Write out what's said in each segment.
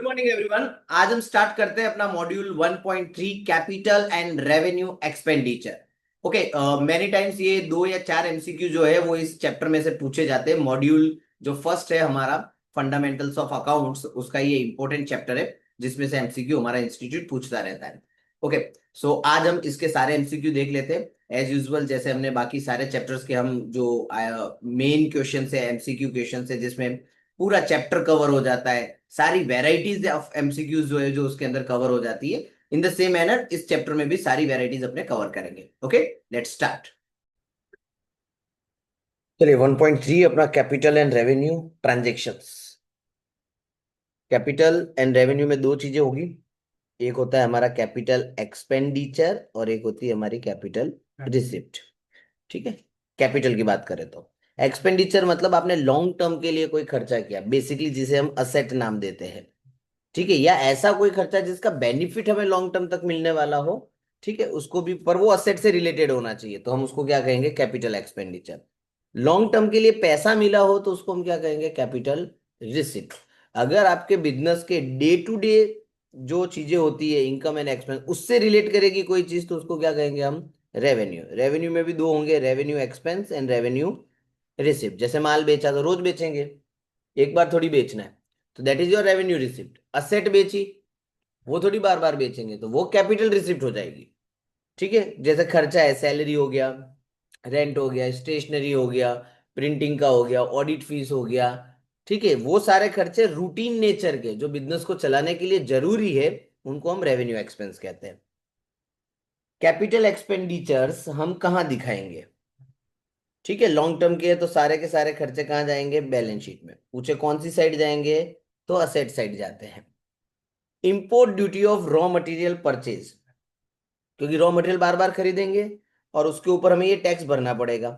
Good morning everyone. आज हम start करते हैं अपना module 1.3 capital and revenue expenditure. Okay, many times ये 2 या 4 एमसीक्यू जो है वो इस चैप्टर में से पूछे जाते हैं। मॉड्यूल जो फर्स्ट है हमारा फंडामेंटल्स ऑफ अकाउंट्स, उसका ये इंपॉर्टेंट चैप्टर है जिसमें से एमसीक्यू हमारा इंस्टीट्यूट पूछता रहता है। ओके, सो आज हम इसके सारे एमसीक्यू देख लेते हैं एज यूजुअल, जैसे हमने बाकी सारे चैप्टर्स के हम जो मेन क्वेश्चन है, एमसीक्यू क्वेश्चन है, जिसमें पूरा चैप्टर कवर हो जाता है, सारी वेराइटीज ऑफ एमसीक्यूज जो है जो उसके अंदर कवर हो जाती है। इन द सेम मैनर इस चैप्टर में भी सारी वेराइटीज अपने कवर करेंगे। Okay, let's start. चलिए 1.3 अपना capital and revenue transactions. Capital and revenue में दो चीजें होगी, एक होता है हमारा कैपिटल एक्सपेंडिचर और एक होती है हमारी कैपिटल रिसिप्ट। ठीक है, कैपिटल की बात करें तो एक्सपेंडिचर मतलब आपने लॉन्ग टर्म के लिए कोई खर्चा किया, बेसिकली जिसे हम असेट नाम देते हैं। ठीक है, या ऐसा कोई खर्चा जिसका बेनिफिट हमें लॉन्ग टर्म तक मिलने वाला हो। ठीक है, उसको भी, पर वो असेट से रिलेटेड होना चाहिए, तो हम उसको क्या कहेंगे, कैपिटल एक्सपेंडिचर। लॉन्ग टर्म के लिए पैसा मिला हो तो उसको हम क्या कहेंगे, कैपिटल रिसिप्ट। अगर आपके बिजनेस के डे टू डे जो चीजें होती है, इनकम एंड एक्सपेंस, उससे रिलेट करेगी कोई चीज, तो उसको क्या कहेंगे हम, रेवेन्यू। रेवेन्यू में भी दो होंगे, revenue expense and revenue receipt. जैसे माल बेचा तो रोज बेचेंगे, एक बार थोड़ी बेचना है, तो that is your revenue receipt. Asset बेची, वो थोड़ी बार बार बेचेंगे, तो वो कैपिटल रिसिप्ट हो जाएगी। ठीक है, जैसे खर्चा है, सैलरी हो गया, रेंट हो गया, स्टेशनरी हो गया, प्रिंटिंग का हो गया, ऑडिट फीस हो गया। ठीक है, वो सारे खर्चे रूटीन नेचर के जो बिजनेस को चलाने के लिए जरूरी है, उनको हम रेवेन्यू एक्सपेंस कहते हैं। कैपिटल एक्सपेंडिचर्स हम कहाँ दिखाएंगे? ठीक है, लॉन्ग टर्म के है तो सारे के सारे खर्चे कहाँ जाएंगे, बैलेंस शीट में। पूछे कौन सी साइड जाएंगे, तो असेट साइड जाते हैं। Import duty of raw material purchase, क्योंकि रॉ मटेरियल बार बार खरीदेंगे और उसके ऊपर हमें ये टैक्स भरना पड़ेगा,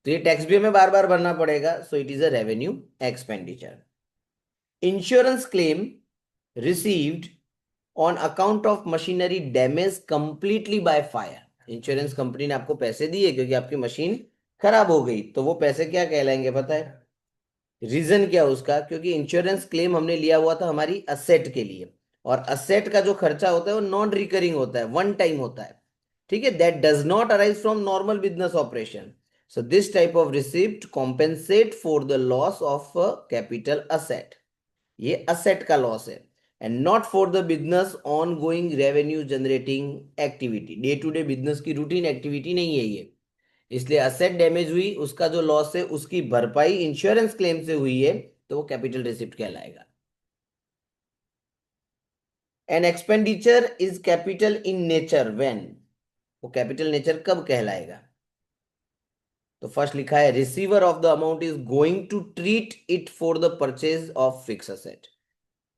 तो ये टैक्स भी हमें बार बार भरना पड़ेगा, so it is a revenue expenditure. Insurance claim received on account of machinery damage completely by fire. Insurance company ने आपको पैसे दिए क्योंकि आपकी मशीन खराब हो गई, तो वो पैसे क्या कहलाएंगे पता है? रीजन क्या उसका? क्योंकि इंश्योरेंस क्लेम हमने लिया हुआ था हमारी असेट के लिए, और असेट का जो खर्चा होता है वो नॉन रिकरिंग होता है, वन टाइम होता है। ठीक है, that does not arise from normal business operation. So this type of receipt compensate for the loss of capital asset. ये असेट का लॉस है, and not for the business on going revenue generating activity. Day to day business की routine activity नहीं है ये, इसलिए asset damage हुई, उसका जो लॉस है उसकी भरपाई इंश्योरेंस क्लेम से हुई है, तो वो कैपिटल रिसिप्ट कहलाएगा। An expenditure is capital in nature when, वो कैपिटल नेचर कब कहलाएगा? तो फर्स्ट लिखा है, receiver of the amount is going to treat it for the purchase of fix asset.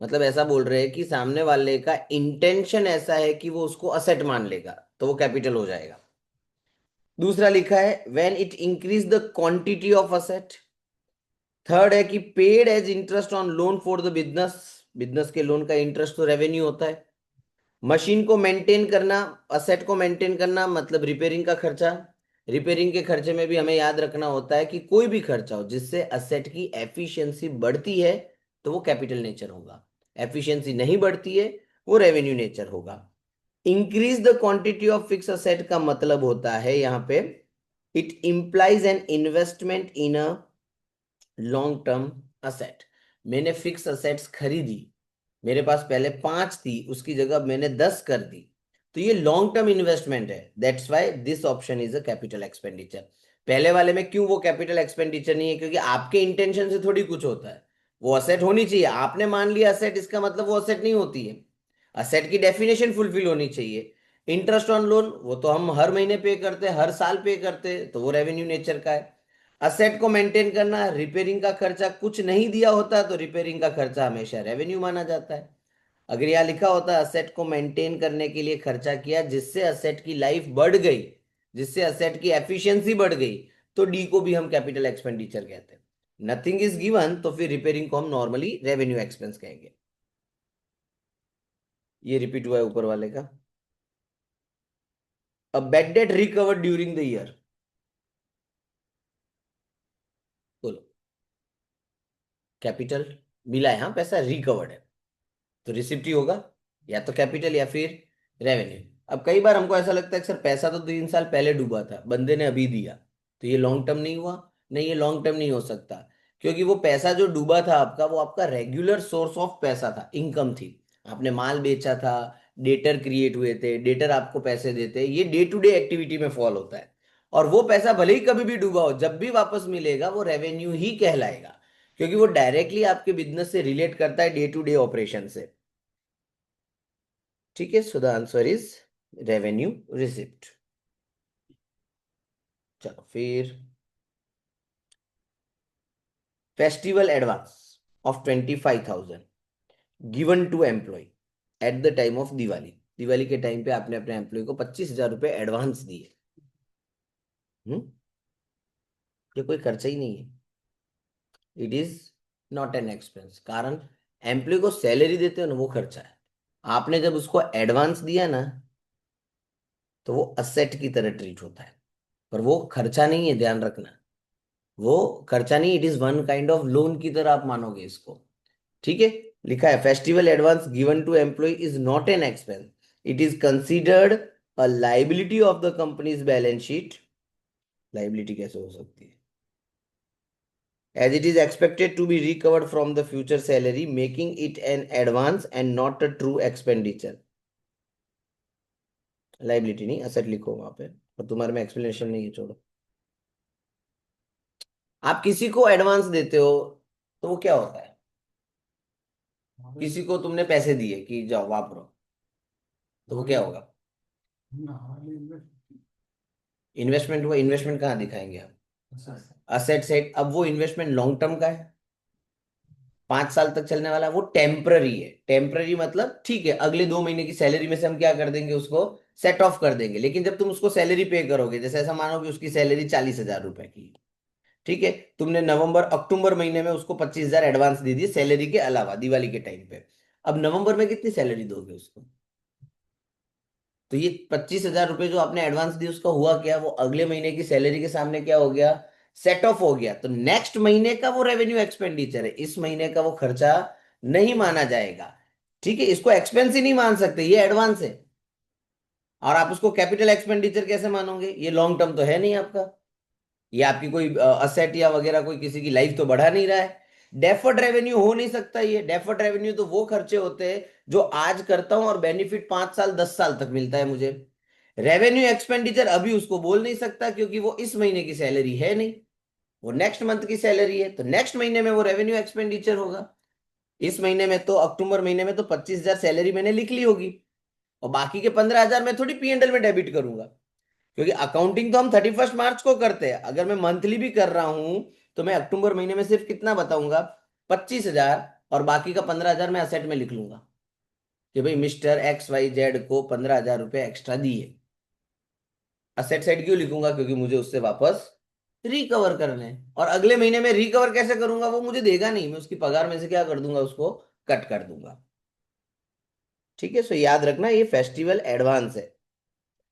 मतलब ऐसा बोल रहे हैं कि सामने वाले का इंटेंशन ऐसा है कि वो उसको असेट मान लेगा, तो वो कैपिटल हो जाएगा। दूसरा लिखा है, when it increase the quantity of asset. Third है कि paid as interest on loan for the business. Business के लोन का इंटरेस्ट तो रेवेन्यू होता है। मशीन को मेंटेन करना, असेट को मेंटेन करना मतलब रिपेयरिंग का खर्चा। रिपेयरिंग के खर्चे में भी हमें याद रखना होता है कि कोई भी खर्चा हो जिससे असेट की एफिशिएंसी बढ़ती है, तो वो कैपिटल नेचर होगा। एफिशिएंसी नहीं बढ़ती है, वो रेवेन्यू नेचर होगा। Increase the quantity of fix asset का मतलब होता है यहाँ पे, it implies an investment in a long term asset. मैंने फिक्स असेट्स खरीदी, मेरे पास पहले 5 थी, उसकी जगह मैंने 10 कर दी, तो ये लॉन्ग टर्म इन्वेस्टमेंट है। That's why this option is a capital expenditure. पहले वाले में क्यों वो कैपिटल एक्सपेंडिचर नहीं है? क्योंकि आपके इंटेंशन से थोड़ी कुछ होता है, वो असेट होनी चाहिए, आपने मान लिया असेट, इसका मतलब वो असेट नहीं होती है। असेट की डेफिनेशन फुलफिल होनी चाहिए। इंटरेस्ट ऑन लोन, वो तो हम हर महीने पे करते हैं, हर साल पे करते हैं, तो वो रेवेन्यू नेचर का है। असेट को मेंटेन करना, रिपेयरिंग का खर्चा, कुछ नहीं दिया होता तो रिपेयरिंग का खर्चा हमेशा रेवेन्यू माना जाता है। अगर यहाँ लिखा होता असेट को मेंटेन करने के लिए खर्चा किया जिससे असेट की लाइफ बढ़ गई, जिससे असेट की एफिशिएंसी बढ़ गई, तो डी को भी हम कैपिटल एक्सपेंडिचर कहते हैं। नथिंग इज गिवन तो फिर रिपेयरिंग को हम नॉर्मली रेवेन्यू एक्सपेंस कहेंगे। ये रिपीट हुआ है ऊपर वाले का। A bad debt recovered during the year, बोलो। कैपिटल मिला है, हाँ पैसा रिकवर्ड है। तो रिसिप्ट ही होगा, या तो कैपिटल या फिर रेवेन्यू। अब कई बार हमको ऐसा लगता है कि सर पैसा तो 3 साल पहले डूबा था, बंदे ने अभी दिया, तो ये लॉन्ग टर्म नहीं हुआ। नहीं, ये लॉन्ग टर्म नहीं हो सकता, क्योंकि वो पैसा जो डूबा था आपका, वो आपका रेगुलर सोर्स ऑफ पैसा था, इनकम थी। आपने माल बेचा था, डेटर क्रिएट हुए थे, डेटर आपको पैसे देते, ये डे टू डे एक्टिविटी में फॉल होता है। और वो पैसा भले ही कभी भी डूबा हो, जब भी वापस मिलेगा वो रेवेन्यू ही कहलाएगा, क्योंकि वो डायरेक्टली आपके बिजनेस से रिलेट करता है, डे टू डे ऑपरेशन से। ठीक है, so the answer is revenue receipt. चलो फिर, festival advance of 25,000 given to employ at the time of Diwali. Diwali के टाइम पे आपने अपने एम्प्लॉय को 25,000 रुपए एडवांस दिए। हम्म, ये कोई खर्चा ही नहीं है, it is not an expense. कारण एम्प्लॉय को सैलरी देते हो ना, वो खर्चा है। आपने जब उसको एडवांस दिया ना, तो वो असेट की तरह ट्रीट होता है, पर वो खर्चा नहीं है, ध्यान रखना। वो खर्चा नहीं, it is one kind of loan की तरह आप मानोगे इसको। ठीक है, लिखा है festival advance given to employ is not an expense, it is considered a liability of the company's balance sheet. Liability कैसे हो सकती है? As it is expected to be recovered from the future salary, making it an advance and not a true expenditure. Liability नहीं, asset लिखो वहां पे, और तुम्हारे में एक्सप्लेनेशन नहीं है, छोड़ो। आप किसी को एडवांस देते हो, तो वो क्या होता है? किसी को तुमने पैसे दिए कि जाओ वापरो, तो वो क्या होगा? इन्वेस्टमेंट हुआ। इन्वेस्टमेंट कहाँ दिखाएंगे आप? Asset set. अब वो इन्वेस्टमेंट लॉन्ग टर्म का है, 5 साल तक चलने वाला है, वो टेम्पररी है। टेम्पररी मतलब ठीक है, अगले 2 महीने की सैलरी में से हम क्या कर देंगे, उसको सेट ऑफ कर देंगे। लेकिन जब तुम उसको सैलरी पे करोगे, जैसे ऐसा मानो कि उसकी सैलरी 40,000 रुपए की, ठीक है, तुमने नवंबर अक्टूबर महीने में उसको 25,000 एडवांस दे दिए सैलरी के अलावा, दिवाली के टाइम पे। अब नवंबर में कितनी सैलरी दोगे उसको? तो ये 25,000 रुपए जो आपने एडवांस दी, उसका हुआ क्या? वो अगले महीने की सैलरी के सामने क्या हो गया? सेट ऑफ हो गया। तो नेक्स्ट महीने का वो रेवेन्यू एक्सपेंडिचर है, इस महीने का वो खर्चा नहीं माना जाएगा। ठीक है, इसको एक्सपेंस ही नहीं मान सकते, ये एडवांस है। और आप उसको कैपिटल एक्सपेंडिचर कैसे मानोगे? ये लॉन्ग टर्म तो है नहीं आपका, ये आपकी कोई असेट या वगैरह कोई किसी की लाइफ तो बढ़ा नहीं रहा है। डेफर्ड रेवेन्यू हो नहीं सकता। ये डेफर्ड रेवेन्यू तो वो खर्चे होते हैं जो आज करता हूं और बेनिफिट 5 साल 10 साल तक मिलता है मुझे। रेवेन्यू एक्सपेंडिचर अभी उसको बोल नहीं सकता, क्योंकि वो इस महीने की सैलरी है नहीं, वो नेक्स्ट मंथ की सैलरी है। तो नेक्स्ट महीने में वो रेवेन्यू एक्सपेंडिचर होगा। इस महीने में तो, अक्टूबर महीने में तो 25,000 सैलरी मैंने लिख ली होगी, और बाकी के 15,000 मैं थोड़ी पीएनएल में डेबिट करूंगा, क्योंकि अकाउंटिंग तो हम 31 मार्च को करते हैं। अगर मैं मंथली भी कर रहा हूं, तो मैं अक्टूबर महीने में सिर्फ कितना बताऊंगा? 25,000, और बाकी का 15,000 मैं असेट में लिख लूंगा कि भाई मिस्टर XYZ को 15,000 रुपये एक्स्ट्रा दिए। असेट साइड क्यों लिखूंगा? क्योंकि मुझे उससे वापस रिकवर करने हैं। और अगले महीने में रिकवर कैसे करूंगा? वो मुझे देगा नहीं, मैं उसकी पगार में से क्या कर दूंगा, उसको कट कर दूंगा। ठीक है, सो याद रखना ये फेस्टिवल एडवांस है।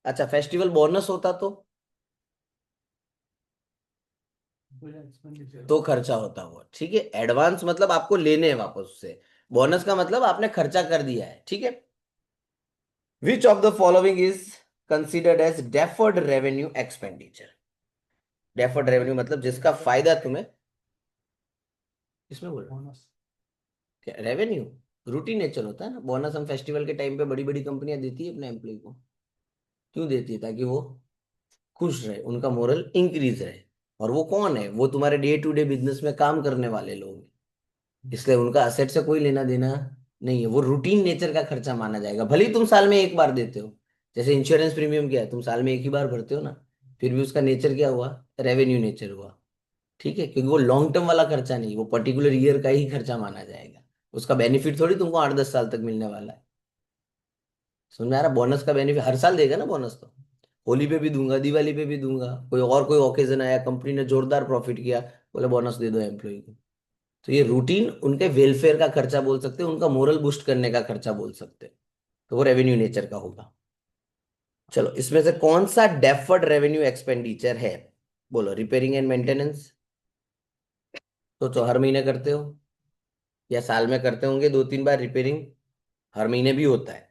अच्छा, फेस्टिवल बोनस होता तो खर्चा होता हुआ। ठीक है, एडवांस मतलब आपको लेने हैं वापस उससे, बोनस का मतलब आपने खर्चा कर दिया है। ठीक है, which of the following is considered as deferred revenue expenditure? Deferred revenue मतलब जिसका फायदा तुम्हें, इसमें बोल रहा हूँ, क्या रेवेन्यू रूटीन नेचर होता है ना। बोनस हम फेस्टिवल के टाइम पे बड़ी बड़ी कंपनियां देती है अपने एम्प्लॉय को, क्यों देती है? ताकि वो खुश रहे, उनका मोरल इंक्रीज रहे। और वो कौन है? वो तुम्हारे डे टू डे बिजनेस में काम करने वाले लोग हैं। इसलिए उनका असेट से कोई लेना देना नहीं है, वो रूटीन नेचर का खर्चा माना जाएगा, भले ही तुम साल में एक बार देते हो। जैसे इंश्योरेंस प्रीमियम क्या है, तुम साल में एक ही बार भरते हो ना, फिर भी उसका नेचर क्या हुआ? रेवेन्यू नेचर हुआ। ठीक है, क्योंकि वो लॉन्ग टर्म वाला खर्चा नहीं, वो पर्टिकुलर ईयर का ही खर्चा माना जाएगा। उसका बेनिफिट थोड़ी तुमको 8 10 साल तक मिलने वाला है। समझ में आ रहा? बोनस का बेनिफिट हर साल देगा ना बोनस तो। होली पे भी दूंगा, दिवाली पे भी दूंगा, कोई ओकेजन आया, कंपनी ने जोरदार प्रॉफिट किया, बोले बोनस दे दो एम्प्लॉय को। तो ये रूटीन उनके वेलफेयर का खर्चा बोल सकते हैं, उनका मोरल बूस्ट करने का खर्चा बोल सकते हैं। तो वो रेवेन्यू नेचर का होगा। चलो, इसमें से कौन सा डेफर्ड रेवेन्यू एक्सपेंडिचर है? बोलो, रिपेयरिंग एंड मेंटेनेंस। तो हर महीने करते हो, या साल में करते होंगे 2 3 बार रिपेयरिंग। हर महीने भी होता है।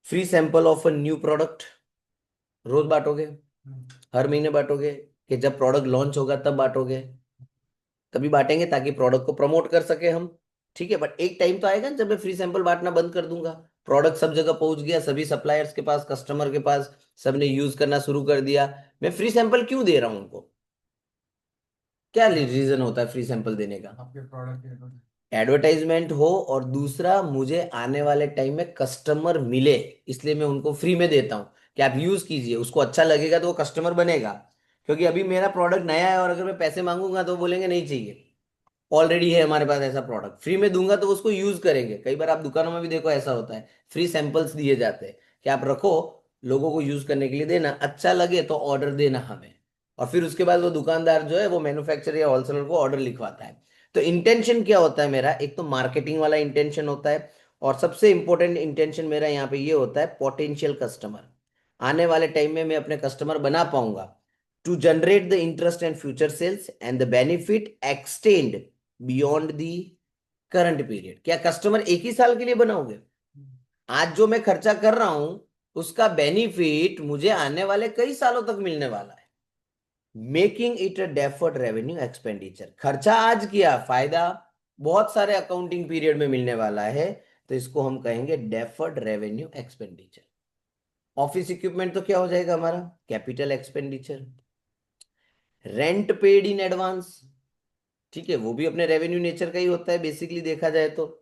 Free sample of a new product, रोज बांटोगे, हर महीने बांटोगे, कि जब प्रोडक्ट लॉन्च होगा तब बांटोगे, तभी बांटेंगे ताकि प्रोडक्ट को प्रमोट कर सके हम। ठीक है, बट एक टाइम तो आएगा ना जब मैं फ्री सैंपल बांटना बंद कर दूंगा, प्रोडक्ट सब जगह पहुंच गया, सभी सप्लायर्स के पास, कस्टमर के पास, सबने यूज करना शुरू कर दिया, मैं फ्री सैंपल क्यों दे रहा हूं उनको? क्या रीजन होता है फ्री सैंपल देने का? आपके प्रोडक्ट एडवर्टाइजमेंट हो, और दूसरा मुझे आने वाले टाइम में कस्टमर मिले, इसलिए मैं उनको फ्री में देता हूँ कि आप यूज कीजिए, उसको अच्छा लगेगा तो वो कस्टमर बनेगा। क्योंकि अभी मेरा प्रोडक्ट नया है और अगर मैं पैसे मांगूंगा तो वो बोलेंगे नहीं चाहिए, ऑलरेडी है हमारे पास ऐसा प्रोडक्ट, फ्री में दूंगा तो उसको यूज करेंगे। कई बार आप दुकानों में भी देखो ऐसा होता है, फ्री सैंपल्स दिए जाते हैं कि आप रखो, लोगों को यूज करने के लिए देना, अच्छा लगे तो ऑर्डर देना हमें। और फिर उसके बाद वो दुकानदार जो है वो मैन्युफैक्चरर या होलसेलर को ऑर्डर लिखवाता है। तो इंटेंशन क्या होता है मेरा? एक तो मार्केटिंग वाला इंटेंशन होता है, और सबसे इंपॉर्टेंट इंटेंशन मेरा यहाँ पे ये होता है, पोटेंशियल कस्टमर, आने वाले टाइम में मैं अपने कस्टमर बना पाऊंगा, to generate the interest and future sales and the benefit extend beyond the current period. क्या कस्टमर एक ही साल के लिए बनाओगे? आज जो मैं खर्चा कर रहा हूं उसका बेनिफिट मुझे आने वाले कई सालों तक मिलने वाला है। Making it a deferred revenue expenditure, खर्चा आज किया, फायदा बहुत सारे अकाउंटिंग पीरियड में मिलने वाला है, तो इसको हम कहेंगे deferred revenue expenditure. Office equipment तो क्या हो जाएगा हमारा? Capital expenditure. Rent paid in advance, ठीक है, वो भी अपने रेवेन्यू नेचर का ही होता है बेसिकली देखा जाए तो,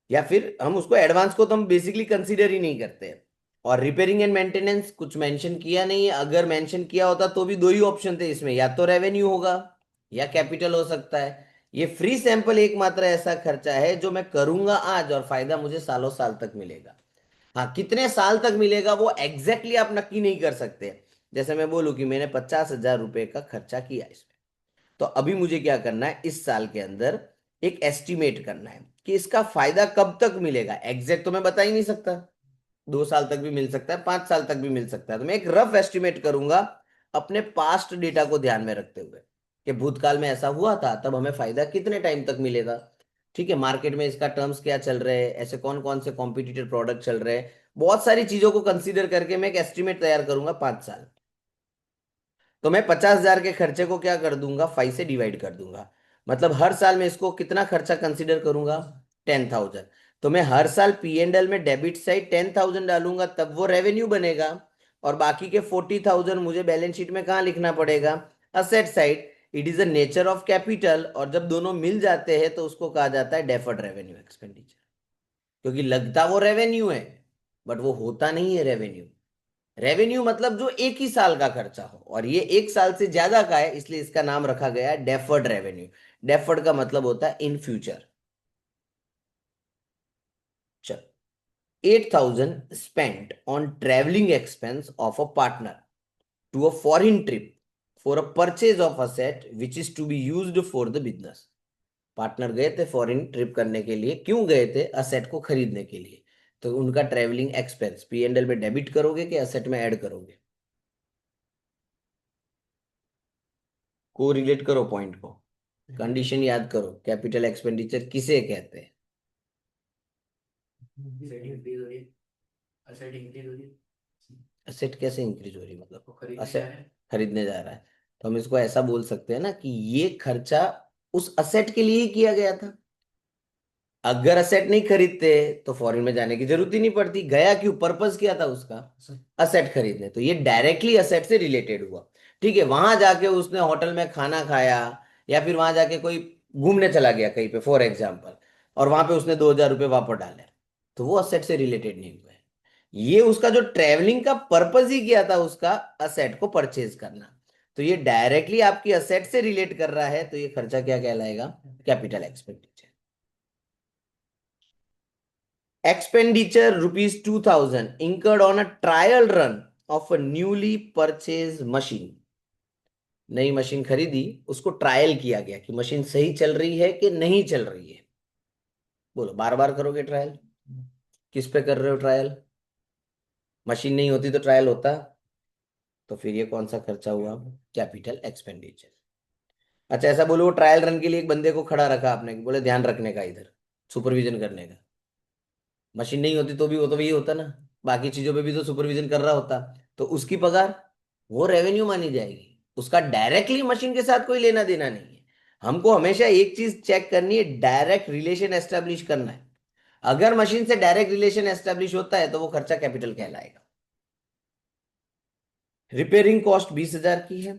या फिर हम उसको एडवांस को तो हम बेसिकली कंसीडर ही नहीं करते हैं। और रिपेयरिंग एंड मेंटेनेंस कुछ मेंशन किया नहीं है, अगर मेंशन किया होता तो भी दो ही ऑप्शन थे इसमें, या तो रेवेन्यू होगा या कैपिटल हो सकता है। ये फ्री सैंपल एकमात्र ऐसा खर्चा है जो मैं करूंगा आज और फायदा मुझे सालों साल तक मिलेगा। हाँ, कितने साल तक मिलेगा वो एग्जैक्टली आप नक्की नहीं कर सकते। जैसे मैं बोलूं कि मैंने 50,000 रुपए का खर्चा किया इसमें, तो अभी मुझे क्या करना है, इस साल के अंदर एक एस्टिमेट करना है कि इसका फायदा कब तक मिलेगा। एग्जैक्ट तो मैं बता ही नहीं सकता, 2 साल तक भी मिल सकता है, 5 साल तक भी मिल सकता है, तो मैं एक रफ एस्टिमेट करूंगा अपने पास्ट डेटा को ध्यान में रखते हुए कि भूतकाल में ऐसा हुआ था, तब हमें फायदा कितने टाइम तक मिलेगा। ठीक है, मार्केट में इसका टर्म्स क्या चल रहे हैं, ऐसे कौन कौन से कॉम्पिटिटिव प्रोडक्ट चल रहे हैं, बहुत सारी चीजों को कंसीडर करके मैं एक एस्टिमेट तैयार करूंगा 5 साल। तो मैं 50,000 के खर्चे को क्या कर दूंगा, 5 से डिवाइड कर दूंगा, मतलब हर साल मैं इसको कितना खर्चा कंसीडर करूंगा, 10,000। तो मैं हर साल पी एंड एल में डेबिट साइड 10,000 डालूंगा, तब वो रेवेन्यू बनेगा। और बाकी के 40,000 मुझे बैलेंस शीट में कहाँ लिखना पड़ेगा, asset side. It is a nature of capital, और जब दोनों मिल जाते हैं तो उसको कहा जाता है डेफर्ड रेवेन्यू एक्सपेंडिचर, क्योंकि लगता वो रेवेन्यू है बट वो होता नहीं है रेवेन्यू। रेवेन्यू मतलब जो एक ही साल का खर्चा हो, और ये एक साल से ज्यादा का है, इसलिए इसका नाम रखा गया है डेफर्ड रेवेन्यू। डेफर्ड का मतलब होता है इन फ्यूचर। चल, 8,000 spent on travelling expense of a partner to a foreign trip for a purchase of asset which is to be used for the business. Partner गए थे फॉरेन ट्रिप करने के लिए, क्यों गए थे? असेट को खरीदने के लिए। तो उनका travelling expense P and L में डेबिट करोगे कि असेट में ऐड करोगे? को रिलेट करो पॉइंट को, कंडीशन याद करो, कैपिटल एक्सपेंडिचर किसे कहते हैं? असेट कैसे इंक्रीज हो रही है, मतलब असेट खरीदने जा रहा है, तो हम इसको ऐसा बोल सकते हैं ना कि ये खर्चा उस असेट के लिए ही किया गया था। अगर असेट नहीं खरीदते तो फॉरेन में जाने की जरूरत ही नहीं पड़ती, गया क्यों, पर्पस क्या था उसका, असेट खरीदने, तो ये डायरेक्टली असेट से रिलेटेड हुआ। ठीक है, वहां जाके उसने होटल में खाना खाया, या फिर वहां जाके कोई घूमने चला गया कहीं पे फॉर एग्जाम्पल, और वहां पे उसने 2,000 रुपये वापस डाले, तो वो असेट से रिलेटेड नहीं हुआ है। ये उसका जो ट्रेवलिंग का पर्पस ही किया था उसका, असेट को परचेज करना, तो ये डायरेक्टली आपकी असेट से रिलेट कर रहा है, तो ये खर्चा क्या कहलाएगा, capital expenditure. Expenditure ₹2,000 incurred on a trial run of a newly purchased machine। नई मशीन खरीदी, उसको ट्रायल किया गया कि मशीन सही चल रही है कि नहीं चल रही है। बोलो, बार बार करोगे ट्रायल? किस पे कर रहे हो ट्रायल? मशीन नहीं होती तो ट्रायल होता? तो फिर ये कौन सा खर्चा हुआ, कैपिटल एक्सपेंडिचर। अच्छा, ऐसा बोलो, ट्रायल रन के लिए एक बंदे को खड़ा रखा आपने, बोले ध्यान रखने का, इधर सुपरविजन करने का, मशीन नहीं होती तो भी वो तो वही होता ना, बाकी चीजों पे भी तो सुपरविजन कर रहा होता, तो उसकी पगार वो रेवेन्यू मानी जाएगी। उसका डायरेक्टली मशीन के साथ कोई लेना देना नहीं है। हमको हमेशा एक चीज चेक करनी है, डायरेक्ट रिलेशन एस्टेब्लिश करना है। अगर मशीन से डायरेक्ट रिलेशन एस्टेब्लिश होता है तो वो खर्चा कैपिटल कहलाएगा। रिपेयरिंग कॉस्ट 20,000 की है।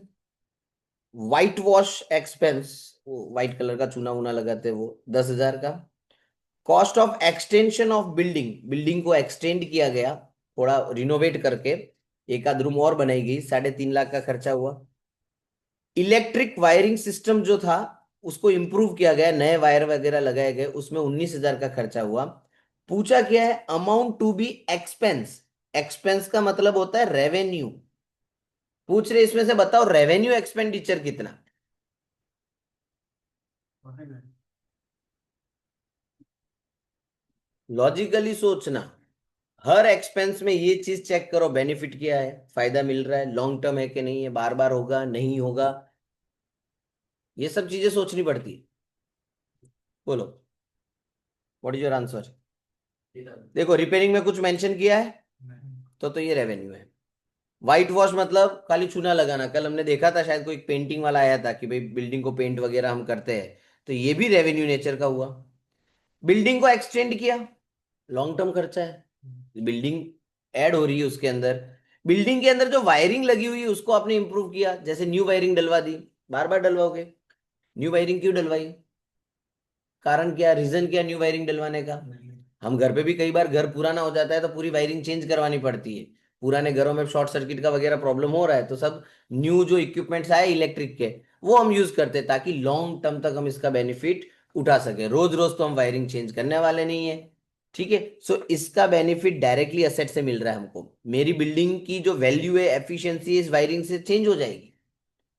व्हाइट वॉश एक्सपेंस, वो व्हाइट कलर का चूना वूना लगाते हैं, वो 10,000 का। Cost of extension of building, building को एक्सटेंड किया गया, थोड़ा रिनोवेट करके एक आध रूम और बनाई गई, 3.5 लाख का खर्चा हुआ। इलेक्ट्रिक वायरिंग सिस्टम जो था उसको इंप्रूव किया गया, नए वायर वगैरह लगाए गए, उसमें 19,000 का खर्चा हुआ। पूछा क्या है, amount to be expense. Expense का मतलब होता है रेवेन्यू। पूछ रहे इसमें से बताओ रेवेन्यू एक्सपेंडिचर कितना। लॉजिकली सोचना, हर एक्सपेंस में ये चीज चेक करो, बेनिफिट क्या है, फायदा मिल रहा है, लॉन्ग टर्म है कि नहीं है, बार बार होगा नहीं होगा, ये सब चीजें सोचनी पड़ती है। बोलो, व्हाट इज योर आंसर। देखो रिपेयरिंग में कुछ मेंशन किया है, तो ये रेवेन्यू है। व्हाइट वॉश मतलब खाली चूना लगाना, कल हमने देखा था शायद कोई पेंटिंग वाला आया था कि भाई बिल्डिंग को पेंट वगैरह हम करते हैं, तो ये भी रेवेन्यू नेचर का हुआ। बिल्डिंग को एक्सटेंड किया, लॉन्ग टर्म खर्चा है, बिल्डिंग ऐड हो रही है उसके अंदर। बिल्डिंग के अंदर जो वायरिंग लगी हुई है उसको आपने इंप्रूव किया, जैसे न्यू वायरिंग डलवा दी, बार बार डलवाओगे। न्यू वायरिंग क्यों डलवाई, कारण क्या, रीजन क्या न्यू वायरिंग डलवाने का। हम घर पे भी कई बार घर पुराना हो जाता है तो पूरी वायरिंग चेंज करवानी पड़ती है। पुराने घरों में शॉर्ट सर्किट का वगैरह प्रॉब्लम हो रहा है, तो सब न्यू जो इक्विपमेंट्स आए इलेक्ट्रिक के, वो हम यूज करते हैं ताकि लॉन्ग टर्म तक हम इसका बेनिफिट उठा सके। रोज रोज तो हम वायरिंग चेंज करने वाले नहीं है। ठीक है, सो इसका बेनिफिट डायरेक्टली असेट से मिल रहा है हमको। मेरी बिल्डिंग की जो वैल्यू है, एफिशिएंसी इस वायरिंग से चेंज हो जाएगी।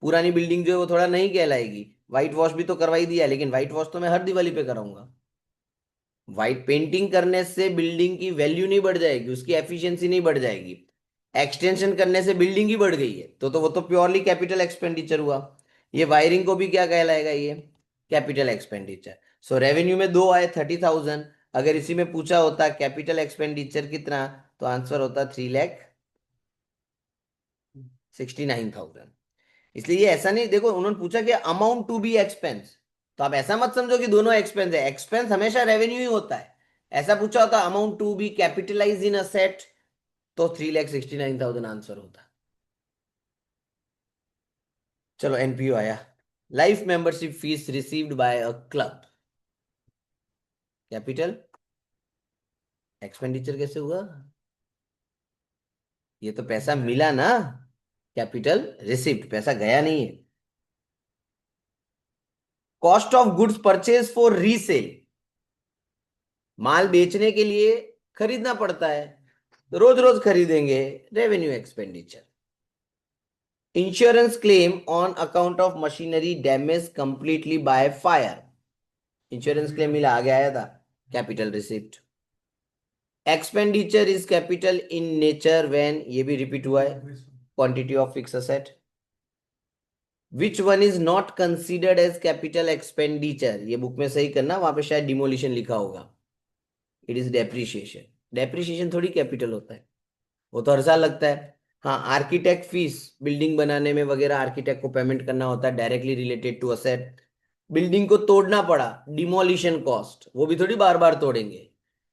पुरानी बिल्डिंग जो है वो थोड़ा नहीं कहलाएगी। व्हाइट वॉश भी तो करवाई दिया, लेकिन व्हाइट वॉश तो मैं हर दिवाली पे कराऊंगा। व्हाइट पेंटिंग करने से बिल्डिंग की वैल्यू नहीं बढ़ जाएगी, उसकी एफिशिएंसी नहीं बढ़ जाएगी। एक्सटेंशन करने से बिल्डिंग ही बढ़ गई है, तो वो तो प्योरली कैपिटल एक्सपेंडिचर हुआ। ये वायरिंग को भी क्या कहलाएगा, ये कैपिटल एक्सपेंडिचर। सो रेवेन्यू में दो आए 30,000। अगर इसी में पूछा होता कैपिटल एक्सपेंडिचर कितना, तो आंसर होता 3,69,000। इसलिए ये ऐसा नहीं, देखो उन्होंने पूछा कि अमाउंट टू बी एक्सपेंस, तो आप ऐसा मत समझो कि दोनों एक्सपेंस है, एक्सपेंस हमेशा रेवेन्यू ही होता है। ऐसा पूछा होता amount to be capitalize in asset, तो 3,69,000 आंसर होता। चलो एनपीओ आया, life membership fees received by a club. Capital expenditure कैसे हुआ, ये तो पैसा मिला ना, कैपिटल रिसिप्ट, पैसा गया नहीं है। Cost of goods purchase for resale, माल बेचने के लिए खरीदना पड़ता है, रोज रोज खरीदेंगे, revenue expenditure. Insurance claim on account of machinery damage completely by fire, insurance claim मिला, आगे आया था, capital receipt. Expenditure is capital in nature when, ये भी रिपीट हुआ है, quantity of fix asset. Which one is not considered as capital expenditure, ये book में सही करना, वहां पे शायद डिमोलिशन लिखा होगा। इट इज डेप्रिशिएशन, डेप्रिशिएशन थोड़ी कैपिटल होता है, वो तो हर साल लगता है। हाँ, आर्किटेक्ट फीस, बिल्डिंग बनाने में वगैरह आर्किटेक्ट को पेमेंट करना होता है, directly related to asset. Building को तोड़ना पड़ा, डिमोलिशन कॉस्ट, वो भी थोड़ी बार बार तोड़ेंगे।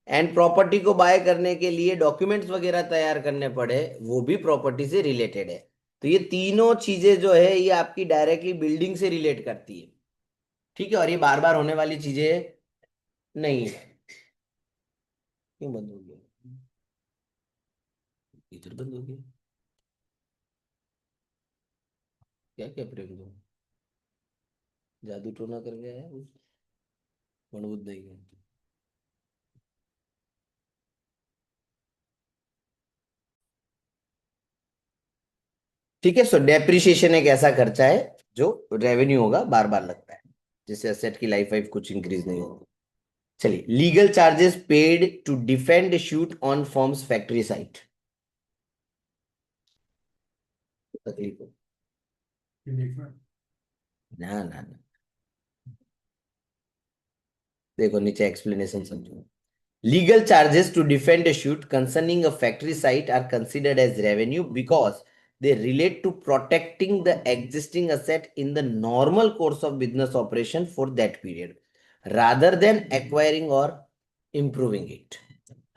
एंड प्रॉपर्टी को बाय करने के लिए डॉक्यूमेंट्स वगैरह तैयार करने पड़े, वो भी प्रॉपर्टी से रिलेटेड है। तो ये तीनों चीजें जो है ये आपकी डायरेक्टली बिल्डिंग से रिलेट करती है। ठीक है, और ये बार बार होने वाली चीजें नहीं है। क्यों बंद हो गया, इधर बंद हो गया, क्या क्या प्रेम दो, जादू टोना कर गया है मनबुद्ध नहीं है। ठीक है, सो डेप्रिसिएशन एक ऐसा खर्चा है जो रेवेन्यू होगा, बार बार लगता है, जिससे एसेट की लाइफ वाइफ कुछ इंक्रीज नहीं होगी। चलिए, legal charges paid to defend suit on firm's factory site. तकलीफ हो, ना ना ना, देखो नीचे एक्सप्लेनेशन समझो। Legal charges to defend a suit concerning a factory site are considered as revenue because they relate to protecting the existing asset in the normal course of business operation for that period rather than acquiring or improving it.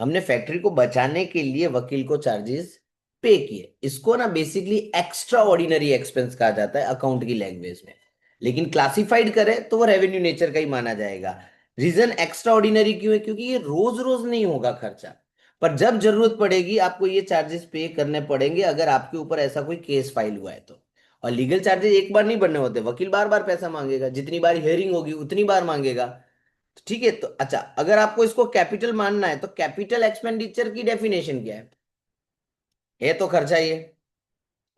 हमने factory को बचाने के लिए वकील को charges पे किए, इसको ना बेसिकली एक्स्ट्रा ऑर्डिनरी एक्सपेंस कहा जाता है अकाउंट की लैंग्वेज में, लेकिन क्लासिफाइड करें तो वो रेवेन्यू नेचर का ही माना जाएगा। रीजन एक्स्ट्रा ऑर्डिनरी क्यों है? क्योंकि ये रोज रोज नहीं होगा खर्चा, पर जब जरूरत पड़ेगी आपको ये चार्जेस पे करने पड़ेंगे अगर आपके ऊपर ऐसा कोई केस फाइल हुआ है तो। और लीगल चार्जेस एक बार नहीं बनने होते, वकील बार बार पैसा मांगेगा, जितनी बार हियरिंग होगी उतनी बार मांगेगा। तो ठीक है, तो अच्छा अगर आपको इसको कैपिटल मानना है तो कैपिटल एक्सपेंडिचर की डेफिनेशन क्या है तो खर्चा ही है।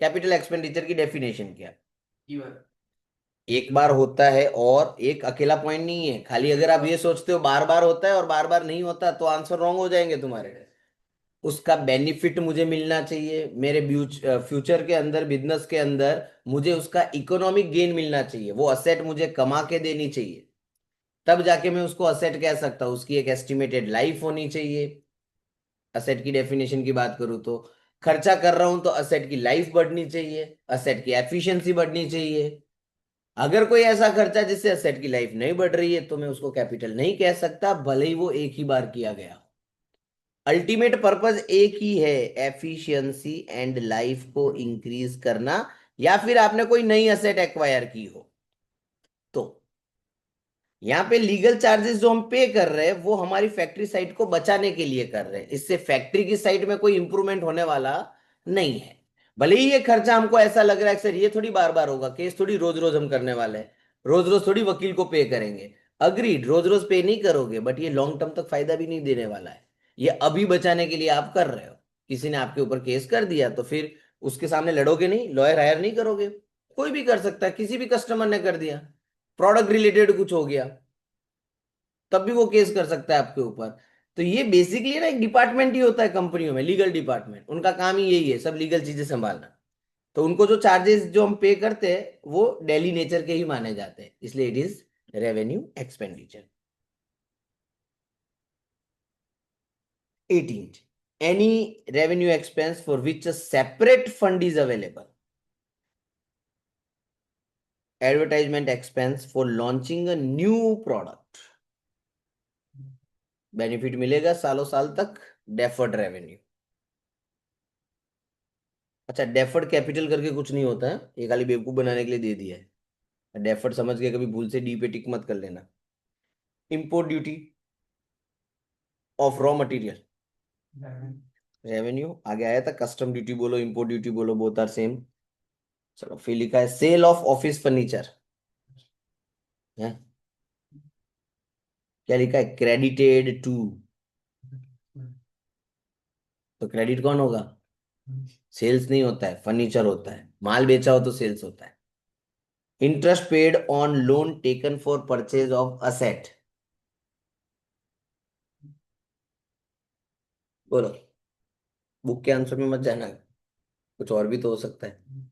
कैपिटल एक्सपेंडिचर की डेफिनेशन क्या है? एक बार होता है, और एक अकेला पॉइंट नहीं है खाली। अगर आप ये सोचते हो बार बार होता है और बार बार नहीं होता तो आंसर रॉन्ग हो जाएंगे तुम्हारे। उसका बेनिफिट मुझे मिलना चाहिए मेरे फ्यूचर के अंदर, बिजनेस के अंदर मुझे उसका इकोनॉमिक गेन मिलना चाहिए, वो असेट मुझे कमा के देनी चाहिए, तब जाके मैं उसको असेट कह सकता हूँ। उसकी एक एस्टिमेटेड लाइफ होनी चाहिए। असेट की डेफिनेशन की बात करूँ तो खर्चा कर रहा हूं तो असेट की लाइफ बढ़नी चाहिए, असेट की एफिशिएंसी बढ़नी चाहिए। अगर कोई ऐसा खर्चा जिससे असेट की लाइफ नहीं बढ़ रही है तो मैं उसको कैपिटल नहीं कह सकता, भले ही वो एक ही बार किया गया। अल्टीमेट पर्पस एक ही है, एफिशिएंसी एंड लाइफ को इंक्रीज करना, या फिर आपने कोई नई असेट एक्वायर की हो तो। यहाँ पे लीगल चार्जेस जो हम पे कर रहे हैं वो हमारी फैक्ट्री साइट को बचाने के लिए कर रहे हैं, इससे फैक्ट्री की साइट में कोई इंप्रूवमेंट होने वाला नहीं है। भले ही ये खर्चा हमको ऐसा लग रहा है कि सर ये थोड़ी बार बार होगा, केस थोड़ी रोज रोज हम करने वाले हैं, रोज रोज थोड़ी वकील को पे करेंगे। अग्रीड, रोज रोज पे नहीं करोगे, बट ये लॉन्ग टर्म तक फायदा भी नहीं देने वाला है। ये अभी बचाने के लिए आप कर रहे हो। किसी ने आपके ऊपर केस कर दिया तो फिर उसके सामने लड़ोगे नहीं, लॉयर हायर नहीं करोगे। कोई भी कर सकता है, किसी भी कस्टमर ने कर दिया, प्रोडक्ट रिलेटेड कुछ हो गया तब भी वो केस कर सकता है आपके ऊपर। तो ये बेसिकली ना एक डिपार्टमेंट ही होता है कंपनियों में, लीगल डिपार्टमेंट, उनका काम ही यही है, सब लीगल चीजें संभालना। तो उनको जो चार्जेस जो हम पे करते हैं वो डेली नेचर के ही माने जाते हैं, इसलिए it is revenue expenditure. 18, any revenue expense for which a separate fund is available. Advertisement expense for launching a new product, benefit मिलेगा सालों साल तक, डेफर्ड रेवेन्यू। अच्छा, डेफर्ड कैपिटल करके कुछ नहीं होता है, ये खाली बेवकूफ बनाने के लिए दे दिया है। डेफर्ड समझ के कभी भूल से डी पे टिक मत कर लेना। Import duty of raw material, revenue आगे आया था। कस्टम ड्यूटी बोलो, इंपोर्ट ड्यूटी बोलो, बोथ आर सेम। चलो फिर लिखा है सेल ऑफ ऑफिस फर्नीचर है, क्या लिखा है? Credited to. तो क्रेडिट कौन होगा? सेल्स नहीं होता है, फर्नीचर होता है। माल बेचा हो तो सेल्स होता है। Interest paid on loan taken for purchase of asset, बोलो। बुक के आंसर में मत जाना, कुछ और भी तो हो सकता है।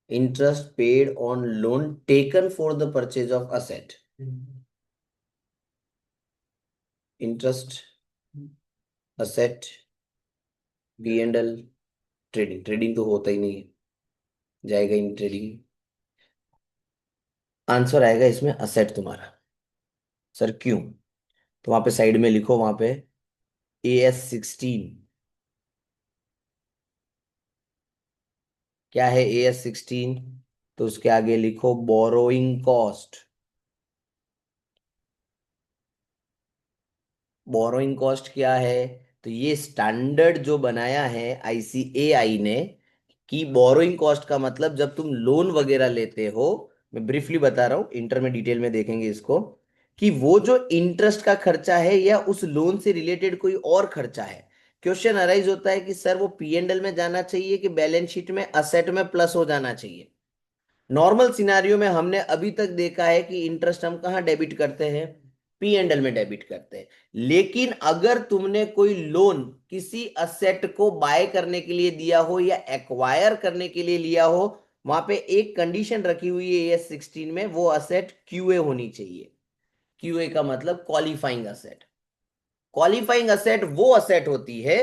Interest paid on loan taken for the purchase of asset, interest, asset, B and L, trading. Trading तो होता ही नहीं है, जाएगा इन ट्रेडिंग। आंसर आएगा इसमें असेट तुम्हारा। सर क्यों? तो वहां पे साइड में लिखो, वहां पे AS16। क्या है AS16? तो उसके आगे लिखो बोरोइंग कॉस्ट। बोरोइंग कॉस्ट क्या है? तो ये स्टैंडर्ड जो बनाया है ICAI ने, कि बोरोइंग कॉस्ट का मतलब जब तुम लोन वगैरह लेते हो, मैं ब्रीफली बता रहा हूं, इंटर में डिटेल में देखेंगे इसको, कि वो जो इंटरेस्ट का खर्चा है या उस लोन से रिलेटेड कोई और खर्चा है। क्वेश्चन अराइज होता है कि सर वो P&L में जाना चाहिए कि बैलेंस शीट में असेट में प्लस हो जाना चाहिए। नॉर्मल सिनारियो में हमने अभी तक देखा है कि इंटरेस्ट हम कहाँ डेबिट करते हैं? P&L में डेबिट करते हैं। लेकिन अगर तुमने कोई लोन किसी असेट को बाय करने के लिए दिया हो या एक्वायर करने के लिए लिया हो, वहां पे एक कंडीशन रखी हुई है AS16 में, वो असेट QA होनी चाहिए। QA का मतलब क्वालिफाइंग असेट। क्वालिफाइंग असेट वो असेट होती है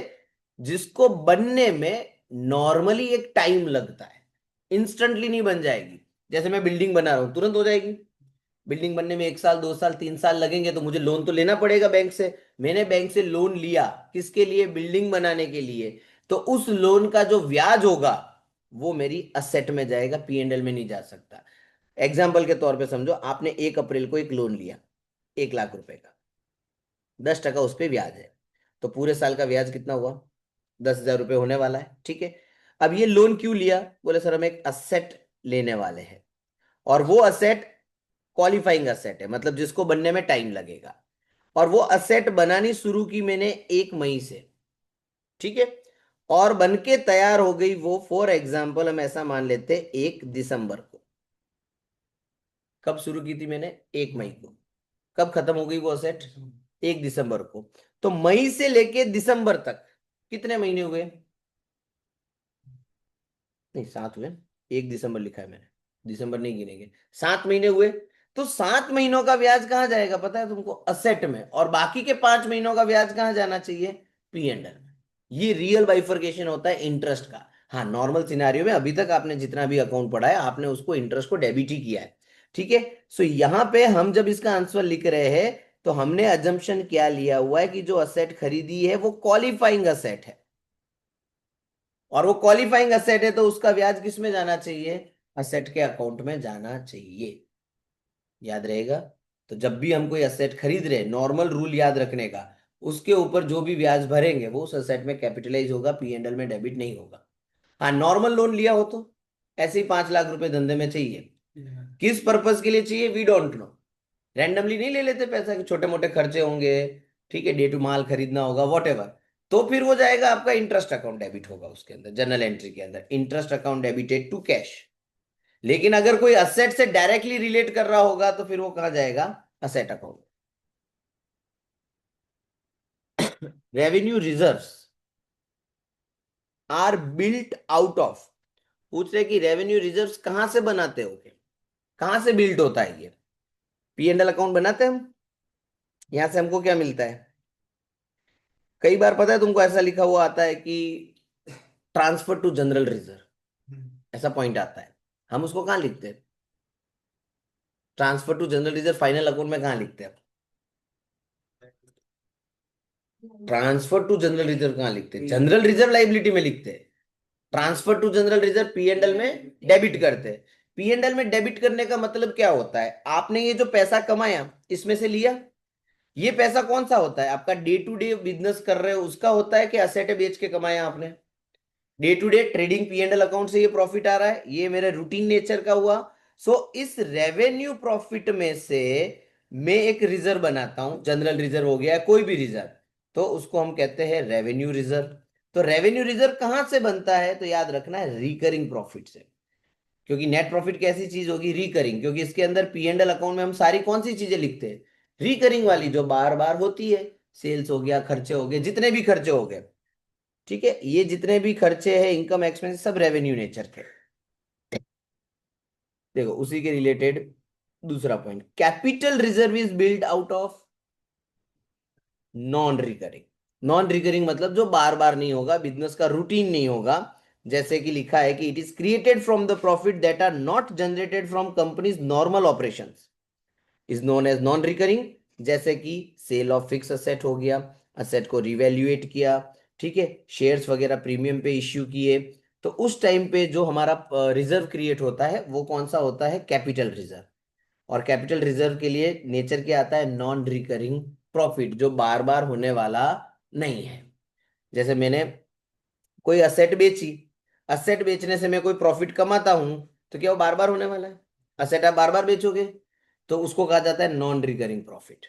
जिसको बनने में नॉर्मली एक टाइम लगता है, इंस्टेंटली नहीं बन जाएगी। जैसे मैं बिल्डिंग बना रहा हूं, तुरंत हो जाएगी? बिल्डिंग बनने में 1 साल 2 साल 3 साल लगेंगे, तो मुझे लोन तो लेना पड़ेगा बैंक से। मैंने बैंक से लोन लिया, किसके लिए? बिल्डिंग बनाने के लिए। तो उस लोन का जो ब्याज होगा वो मेरी असेट में जाएगा, पीएनएल में नहीं जा सकता। एग्जाम्पल के तौर पे समझो, आपने 1 अप्रैल को एक लोन लिया 1 लाख रुपए का, 10% उस पर ब्याज है, तो पूरे साल का ब्याज कितना हुआ? 10,000 रुपये होने वाला है, ठीक है। अब ये लोन क्यों लिया? बोले सर हम एक असेट लेने वाले हैं, और वो असेट क्वालिफाइंग असेट है, मतलब जिसको बनने में टाइम लगेगा। और वो असेट बनानी शुरू की मैंने 1 मई से, ठीक है। और बन के तैयार हो गई वो, फॉर एग्जाम्पल हम ऐसा मान लेते 1 दिसंबर को। कब शुरू की थी मैंने? 1 मई को। कब खत्म हो गई वो असेट? 1 दिसंबर को। तो मई से लेके दिसंबर तक कितने महीने हुए? नहीं, 7 हुए। 1 दिसंबर लिखा है मैंने, दिसंबर नहीं गिनेंगे। 7 महीने हुए। तो 7 महीनों का ब्याज कहाँ जाएगा पता है तुमको? असेट में। और बाकी के 5 महीनों का ब्याज कहाँ जाना चाहिए? पीएनएल में। ये रियल बाइफर्केशन होता है इंटरेस्ट का। हाँ, नॉर्मल सिनारियो में अभी तक आपने जितना भी अकाउंट पढ़ा है, आपने उसको इंटरेस्ट को डेबिट ही किया है, ठीक है। सो यहां पे हम जब इसका आंसर लिख रहे हैं, तो हमने अजम्पशन क्या लिया हुआ है कि जो असेट खरीदी है वो क्वालिफाइंग असेट है, और वो क्वालिफाइंग असेट है, तो उसका ब्याज किस में जाना चाहिए? असेट के अकाउंट में जाना चाहिए। याद रहेगा? तो जब भी हम कोई असेट खरीद रहे, नॉर्मल रूल याद रखने का, उसके ऊपर जो भी ब्याज भरेंगे वो उस असेट में कैपिटलाइज होगा, पीएनएल में डेबिट नहीं होगा। हाँ, नॉर्मल लोन लिया हो तो ऐसे ही 5 लाख रुपए धंधे में चाहिए, किस पर्पज के लिए चाहिए वी डोंट नो। रैंडमली नहीं ले लेते पैसा, कि छोटे मोटे खर्चे होंगे, ठीक है, डे टू माल खरीदना होगा, वॉट एवर। तो फिर वो जाएगा आपका इंटरेस्ट अकाउंट डेबिट होगा, उसके अंदर जर्नल एंट्री के अंदर interest account debited to cash. लेकिन अगर कोई असेट से डायरेक्टली रिलेट कर रहा होगा तो फिर वो कहाँ जाएगा? Asset account. Revenue reserves are built out of. पूछ रहे कि रेवेन्यू रिजर्व्स कहां से बनाते हो, कहां से बिल्ट होता है ये? पीएनएल अकाउंट बनाते हैं हम, यहां से हमको क्या मिलता है? कई बार पता है तुमको ऐसा लिखा हुआ आता है कि ट्रांसफर टू जनरल रिजर्व, ऐसा पॉइंट आता है। हम उसको कहाँ लिखते हैं? Transfer to general reserve final account में कहाँ लिखते हैं? ट्रांसफर टू जनरल रिजर्व कहाँ लिखते हैं? जनरल रिजर्व लाइबिलिटी में लिखते हैं। Transfer to general reserve PNL में डेबिट करते हैं। पीएनएल में डेबिट करने का मतलब क्या होता है? आपने ये जो पैसा कमाया इसमें से लिया, ये पैसा कौन सा होता है? आपका डे टू डे बिजनेस कर रहे हो उसका होता है, कि असेट बेच के कमाया आपने? Day to day trading PNL account से ये प्रॉफिट आ रहा है, ये मेरे रूटीन नेचर का हुआ। सो इस रेवेन्यू प्रॉफिट में से मैं एक रिजर्व बनाता हूं, जनरल रिजर्व हो गया कोई भी रिजर्व, तो उसको हम कहते हैं रेवेन्यू रिजर्व। तो रेवेन्यू रिजर्व कहां से बनता है? तो याद रखना है, रिकरिंग प्रॉफिट से। क्योंकि नेट प्रॉफिट कैसी चीज होगी? रिकरिंग, क्योंकि इसके अंदर पीएनएल अकाउंट में हम सारी कौन सी चीजें लिखते हैं? रिकरिंग वाली, जो बार बार होती है। सेल्स हो गया, खर्चे हो गए, जितने भी खर्चे हो गए, ठीक है, ये जितने भी खर्चे हैं, इनकम एक्सपेंस, सब रेवेन्यू नेचर के। देखो उसी के रिलेटेड दूसरा point, capital reserve is build out of non recurring. Non recurring मतलब जो बार बार नहीं होगा, बिजनेस का रूटीन नहीं होगा। जैसे कि लिखा है कि it is created from the profit that are not generated from company's normal operations, is known as non recurring. जैसे कि सेल ऑफ फिक्स असेट हो गया, असेट को रिवैल्यूएट किया, ठीक है, शेयर्स वगैरह प्रीमियम पे इश्यू किए, तो उस टाइम पे जो हमारा रिजर्व क्रिएट होता है वो कौन सा होता है? Capital reserve. और कैपिटल रिजर्व के लिए नेचर क्या आता है? नॉन रिकरिंग प्रॉफिट, जो बार बार होने वाला नहीं है। जैसे मैंने कोई असेट बेची, असेट बेचने से मैं कोई प्रॉफिट कमाता हूं, तो क्या वो बार बार होने वाला है? असेट आप बार बार बेचोगे, तो उसको कहा जाता है नॉन रिकरिंग प्रॉफिट।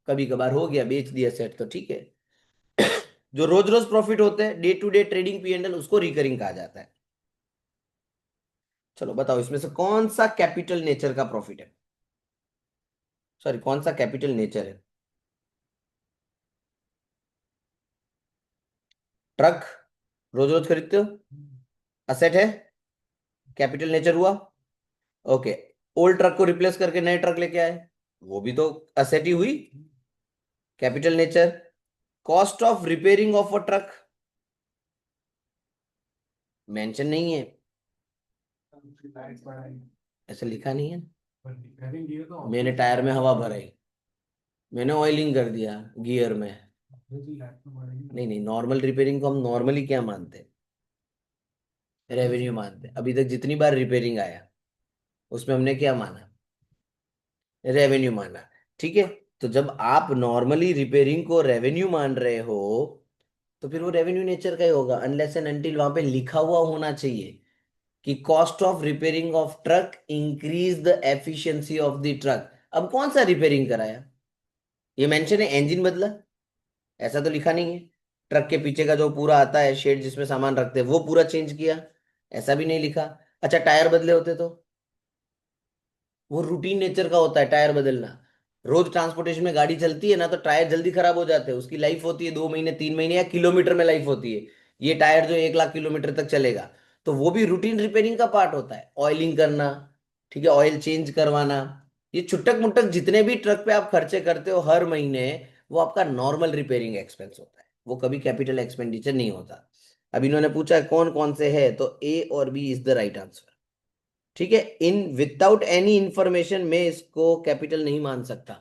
कभी कभार हो गया, बेच दिया सेट, तो ठीक है। जो रोज रोज प्रॉफिट होते हैं, day to day trading PNL, उसको रिकरिंग कहा जाता है। चलो बताओ, इसमें से कौन सा कैपिटल नेचर का प्रॉफिट है? सॉरी, कौन सा कैपिटल नेचर है? ट्रक रोज रोज खरीदते हो, असेट है, कैपिटल नेचर हुआ, ओके। ओल्ड ट्रक को रिप्लेस करके नए ट्रक लेके आए, वो भी तो असेट ही हुई, capital nature. Cost of repairing of a truck mention नहीं है, ऐसा लिखा नहीं है। मैंने टायर में हवा भराई, मैंने ऑयलिंग कर दिया गियर में। नहीं नहीं, नॉर्मल रिपेयरिंग को हम नॉर्मली क्या मानते हैं? रेवेन्यू मानते हैं। अभी तक जितनी बार रिपेयरिंग आया उसमें हमने क्या माना? रेवेन्यू माना। ठीक है, तो जब आप नॉर्मली रिपेयरिंग को रेवेन्यू मान रहे हो तो फिर वो रेवेन्यू नेचर का ही होगा, अनलेस एंड अनटिल वहां पे लिखा हुआ होना चाहिए कि cost of repairing of truck increase the efficiency of the truck. अब कौन सा रिपेयरिंग कराया? ये मेंशन है इंजन बदला, ऐसा तो लिखा नहीं है। ट्रक के पीछे का जो पूरा आता है शेड जिसमें सामान रखते हैं वो पूरा चेंज किया, ऐसा भी नहीं लिखा। अच्छा, टायर बदले होते तो? वो रूटीन नेचर का होता है टायर बदलना। रोज ट्रांसपोर्टेशन में गाड़ी चलती है ना, तो टायर जल्दी खराब हो जाते हैं, उसकी लाइफ होती है 2 महीने 3 महीने या किलोमीटर में लाइफ होती है। ये टायर जो 1 लाख किलोमीटर तक चलेगा, तो वो भी रूटीन रिपेयरिंग का पार्ट होता है, ऑयलिंग करना, ठीक है, ऑयल चेंज करवाना। ये छुटक मुटक जितने भी ट्रक पे आप खर्चे करते हो हर महीने, वो आपका नॉर्मल रिपेयरिंग एक्सपेंस होता है, वो कभी कैपिटल एक्सपेंडिचर नहीं होता। अब इन्होंने पूछा है कौन कौन से है, तो ए और B is the right answer. ठीक है, इन विदाउट एनी इंफॉर्मेशन में इसको कैपिटल नहीं मान सकता।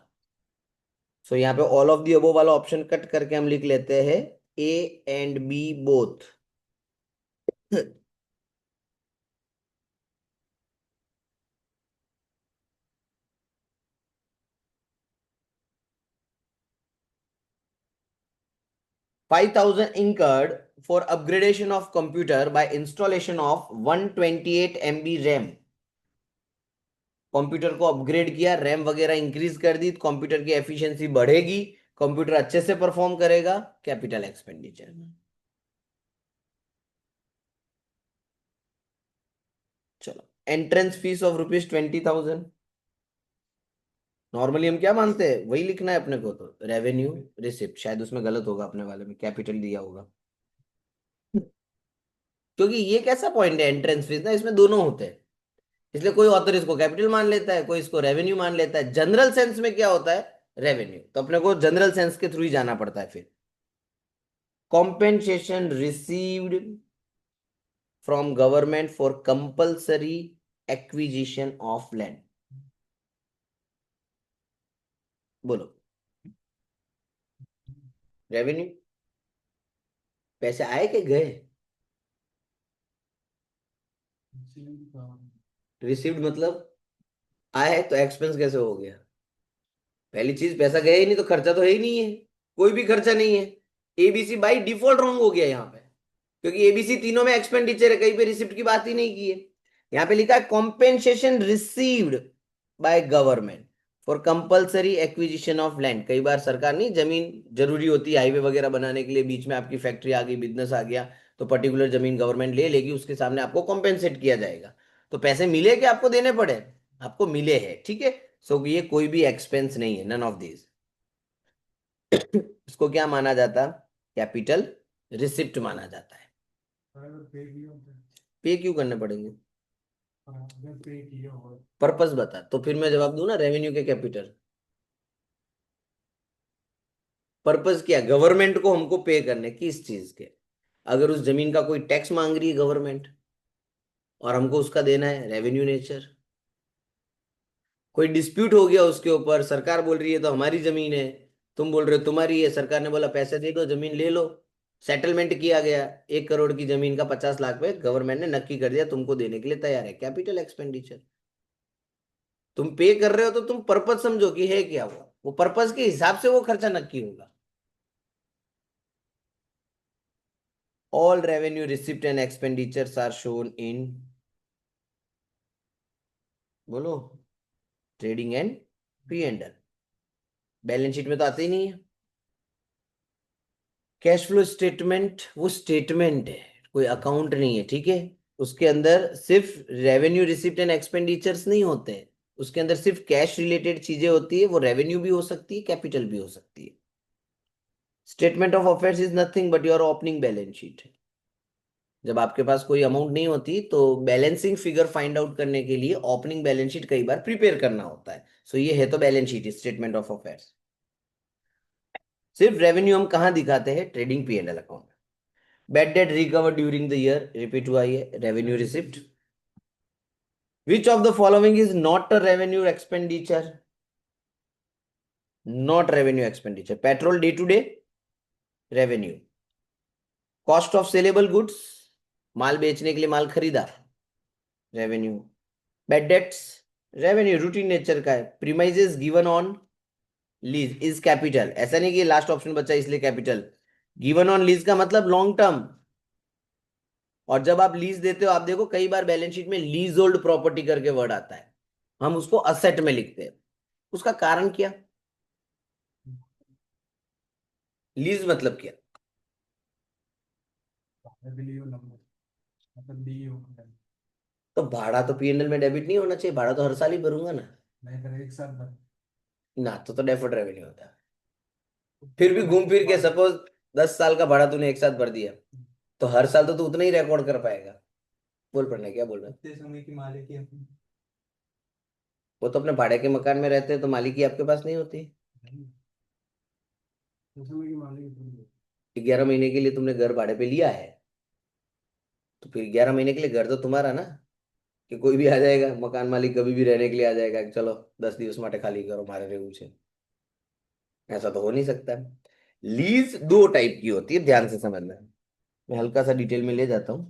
सो यहाँ पे ऑल ऑफ दी अबोव वाला ऑप्शन कट करके हम लिख लेते हैं A and B both. 5,000 incurred for upgradation of computer by installation of 128 MB RAM. Computer को अपग्रेड किया, रैम वगैरह इंक्रीज कर दी, कंप्यूटर की एफिशिएंसी बढ़ेगी, कंप्यूटर अच्छे से परफॉर्म करेगा, कैपिटल एक्सपेंडिचर। चलो, एंट्रेंस फीस ऑफ ₹20,000। नॉर्मली हम क्या मानते हैं, वही लिखना है अपने को, तो रेवेन्यू रिसिप्ट, शायद उसमें गलत होगा, अपने वाले में कैपिटल दिया होगा। क्योंकि ये कैसा पॉइंट है एंट्रेंस फीस ना, इसमें दोनों होते हैं, इसलिए कोई ऑथर इसको कैपिटल मान लेता है, कोई इसको रेवेन्यू मान लेता है। जनरल सेंस में क्या होता है? रेवेन्यू, तो अपने को जनरल सेंस के थ्रू ही जाना पड़ता है फिर। Compensation received from government for compulsory acquisition of land. बोलो, रेवेन्यू, पैसे आए के गए? रिसीव्ड मतलब आए, तो एक्सपेंस कैसे हो गया? पहली चीज, पैसा गया ही नहीं तो खर्चा तो है ही नहीं है, कोई भी खर्चा नहीं है। एबीसी बाई डिफॉल्ट रॉन्ग हो गया यहाँ पे, क्योंकि एबीसी तीनों में एक्सपेंडिचर है, कहीं पे रिसिप्ट की बात ही नहीं की है। यहाँ पे लिखा है compensation received by government for compulsory acquisition of land. कई बार सरकार, नहीं, जमीन जरूरी होती है हाईवे वगैरह बनाने के लिए, बीच में आपकी फैक्ट्री आ गई, बिजनेस आ गया, तो पर्टिकुलर जमीन गवर्नमेंट ले लेगी, उसके सामने आपको कॉम्पेंसेट किया जाएगा। तो पैसे मिले कि आपको देने पड़े? आपको मिले हैं, ठीक है। सो ये कोई भी एक्सपेंस नहीं है, नन ऑफ दिस। इसको क्या माना जाता? कैपिटल रिसिप्ट माना जाता है। पे क्यों करने पड़ेंगे? पर्पस बता, तो फिर मैं जवाब दूं ना, रेवेन्यू के कैपिटल। पर्पस क्या? गवर्नमेंट को हमको पे करने, किस चीज के? अगर उस जमीन का कोई टैक्स मांग रही है गवर्नमेंट और हमको उसका देना है, रेवेन्यू नेचर। कोई डिस्प्यूट हो गया उसके ऊपर, सरकार बोल रही है तो हमारी जमीन है, तुम बोल रहे हो तुम्हारी है, सरकार ने बोला पैसे दे दो जमीन ले लो, सेटलमेंट किया गया, 1 करोड़ की जमीन का 50 लाख पे गवर्नमेंट ने नक्की कर दिया तुमको देने के लिए तैयार है, कैपिटल एक्सपेंडिचर। तुम पे कर रहे हो तो तुम पर्पस समझो कि है क्या, वो पर्पस के हिसाब से वो खर्चा नक्की होगा। All revenue receipt and expenditures are shown in, बोलो, trading and P and L. Balance sheet में तो आते ही नहीं है। कैश फ्लो स्टेटमेंट वो स्टेटमेंट है, कोई अकाउंट नहीं है, ठीक है। उसके अंदर सिर्फ रेवेन्यू रिसिप्ट एंड एक्सपेंडिचर्स नहीं होते हैं, उसके अंदर सिर्फ कैश रिलेटेड चीजें होती है, वो रेवेन्यू भी हो सकती है, कैपिटल भी हो सकती है। Statement of affairs is nothing but your opening balance sheet. जब आपके पास कोई अमाउंट नहीं होती तो बैलेंसिंग फिगर फाइंड आउट करने के लिए ओपनिंग बैलेंस शीट कई बार प्रिपेयर करना होता है। सो ये है तो balance sheet, statement of affairs. सिर्फ रेवेन्यू हम कहाँ दिखाते हैं? Trading P&L account. Bad debt recover during the year, repeat हुआ है, revenue receipt. Which of the following is not a revenue expenditure? Not revenue expenditure. Petrol day to day, revenue. Cost of saleable goods, माल बेचने के लिए माल खरीदा, रेवेन्यू। Bad debts, revenue, routine nature का है। Premises given on lease is capital, ऐसा नहीं कि लास्ट ऑप्शन बचा इसलिए कैपिटल। गिवन ऑन लीज का मतलब लॉन्ग टर्म। और जब आप लीज देते हो, आप देखो कई बार बैलेंस शीट में लीज होल्ड प्रॉपर्टी करके वर्ड आता है, हम उसको असेट में लिखते हैं। उसका कारण क्या? लीज मतलब क्या? तो भाड़ा तो P&L में डेबिट नहीं होना चाहिए, भाड़ा तो हर साल ही भरूंगा ना। नहीं फिर एक साथ भर ना, तो डेफर्ड रेवेन्यू होता है। फिर भी घूम फिर के सपोज 10 साल का भाड़ा तूने एक साथ भर दिया, तो हर साल तो तू उतना ही रिकॉर्ड कर पाएगा। बोल पड़ना क्या बोल रहा है? इतने समय की मालिकी अपनी। वो तो अपने भाड़े के मकान में रहते हैं, तो मालिकी आपके पास नहीं होती। 11 महीने के लिए तुमने घर भाड़े पे लिया है, तो फिर 11 महीने के लिए घर तो तुम्हारा ना, कि कोई भी आ जाएगा मकान मालिक कभी भी रहने के लिए आ जाएगा कि चलो 10 दिवस माटे खाली करो मारे रेगू से। ऐसा तो हो नहीं सकता। लीज दो टाइप की होती है, ध्यान से समझना। मैं हल्का सा डिटेल में ले जाता हूं।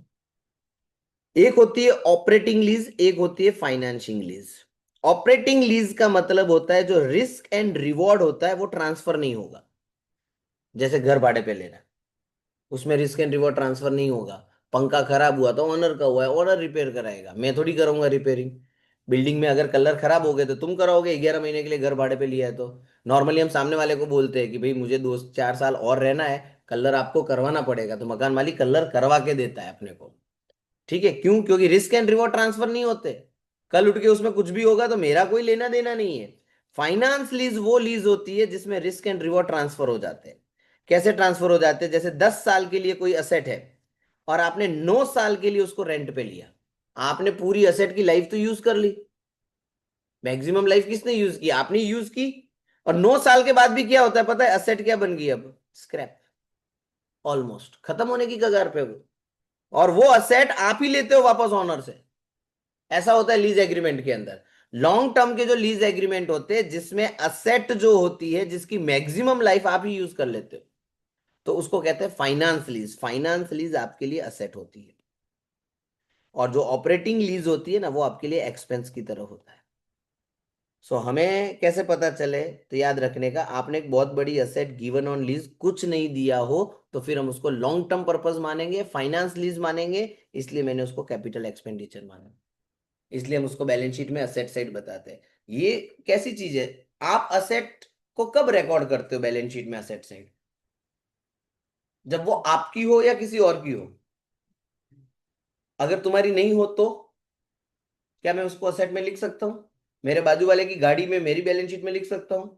एक होती है ऑपरेटिंग लीज, एक होती है फाइनेंशिंग लीज। ऑपरेटिंग लीज का मतलब होता है जो रिस्क एंड रिवॉर्ड होता है वो ट्रांसफर नहीं होगा। जैसे घर भाड़े पे लेना, उसमें रिस्क एंड रिवॉर्ड ट्रांसफर नहीं होगा। पंखा खराब हुआ तो ओनर का हुआ है, ओनर रिपेयर कराएगा, मैं थोड़ी करूंगा रिपेयरिंग। बिल्डिंग में अगर कलर खराब हो गए तो तुम कराओगे, 11 महीने के लिए घर भाड़े पे लिया है तो। नॉर्मली हम सामने वाले को बोलते हैं कि भाई मुझे 2-4 साल और रहना है, कलर आपको करवाना पड़ेगा, तो मकान मालिक कलर करवा के देता है अपने को। ठीक है, क्यों? क्योंकि रिस्क एंड रिवॉर्ड ट्रांसफर नहीं होते। कल उठ के उसमें कुछ भी होगा तो मेरा कोई लेना देना नहीं है। फाइनेंस लीज वो लीज होती है जिसमें रिस्क एंड रिवॉर्ड ट्रांसफर हो जाते हैं। कैसे ट्रांसफर हो जाते हैं? जैसे 10 साल के लिए कोई असेट है और आपने 9 साल के लिए उसको रेंट पे लिया। आपने पूरी असेट की लाइफ तो यूज कर ली, मैक्सिमम लाइफ किसने यूज की? आपने यूज की। और 9 साल के बाद भी क्या होता है पता है? असेट क्या बन गई अब? स्क्रैप। ऑलमोस्ट खत्म होने की कगार पे वो। और वो असेट आप ही लेते हो वापस ऑनर से। ऐसा होता है लीज एग्रीमेंट के अंदर। लॉन्ग टर्म के जो लीज एग्रीमेंट होते हैं जिसमें असेट जो होती है जिसकी मैक्सिमम लाइफ आप ही यूज कर लेते हो, तो उसको कहते हैं फाइनेंस लीज। फाइनेंस लीज आपके लिए असेट होती है। और जो ऑपरेटिंग लीज होती है ना, वो आपके लिए एक्सपेंस की तरह होता है। सो हमें कैसे पता चले? तो याद रखने का, आपने एक बहुत बड़ी असेट गिवन ऑन लीज कुछ नहीं दिया हो, तो फिर हम उसको लॉन्ग टर्म पर्पस मानेंगे, फाइनेंस लीज मानेंगे। इसलिए मैंने उसको कैपिटल एक्सपेंडिचर माना, इसलिए हम उसको बैलेंस शीट में असेट साइड बताते हैं। ये कैसी चीज है? आप असेट को कब रिकॉर्ड करते हो बैलेंस शीट में असेट साइड? जब वो आपकी हो या किसी और की हो। अगर तुम्हारी नहीं हो तो क्या मैं उसको असेट में लिख सकता हूं? मेरे बाजू वाले की गाड़ी में मेरी बैलेंस शीट में लिख सकता हूं।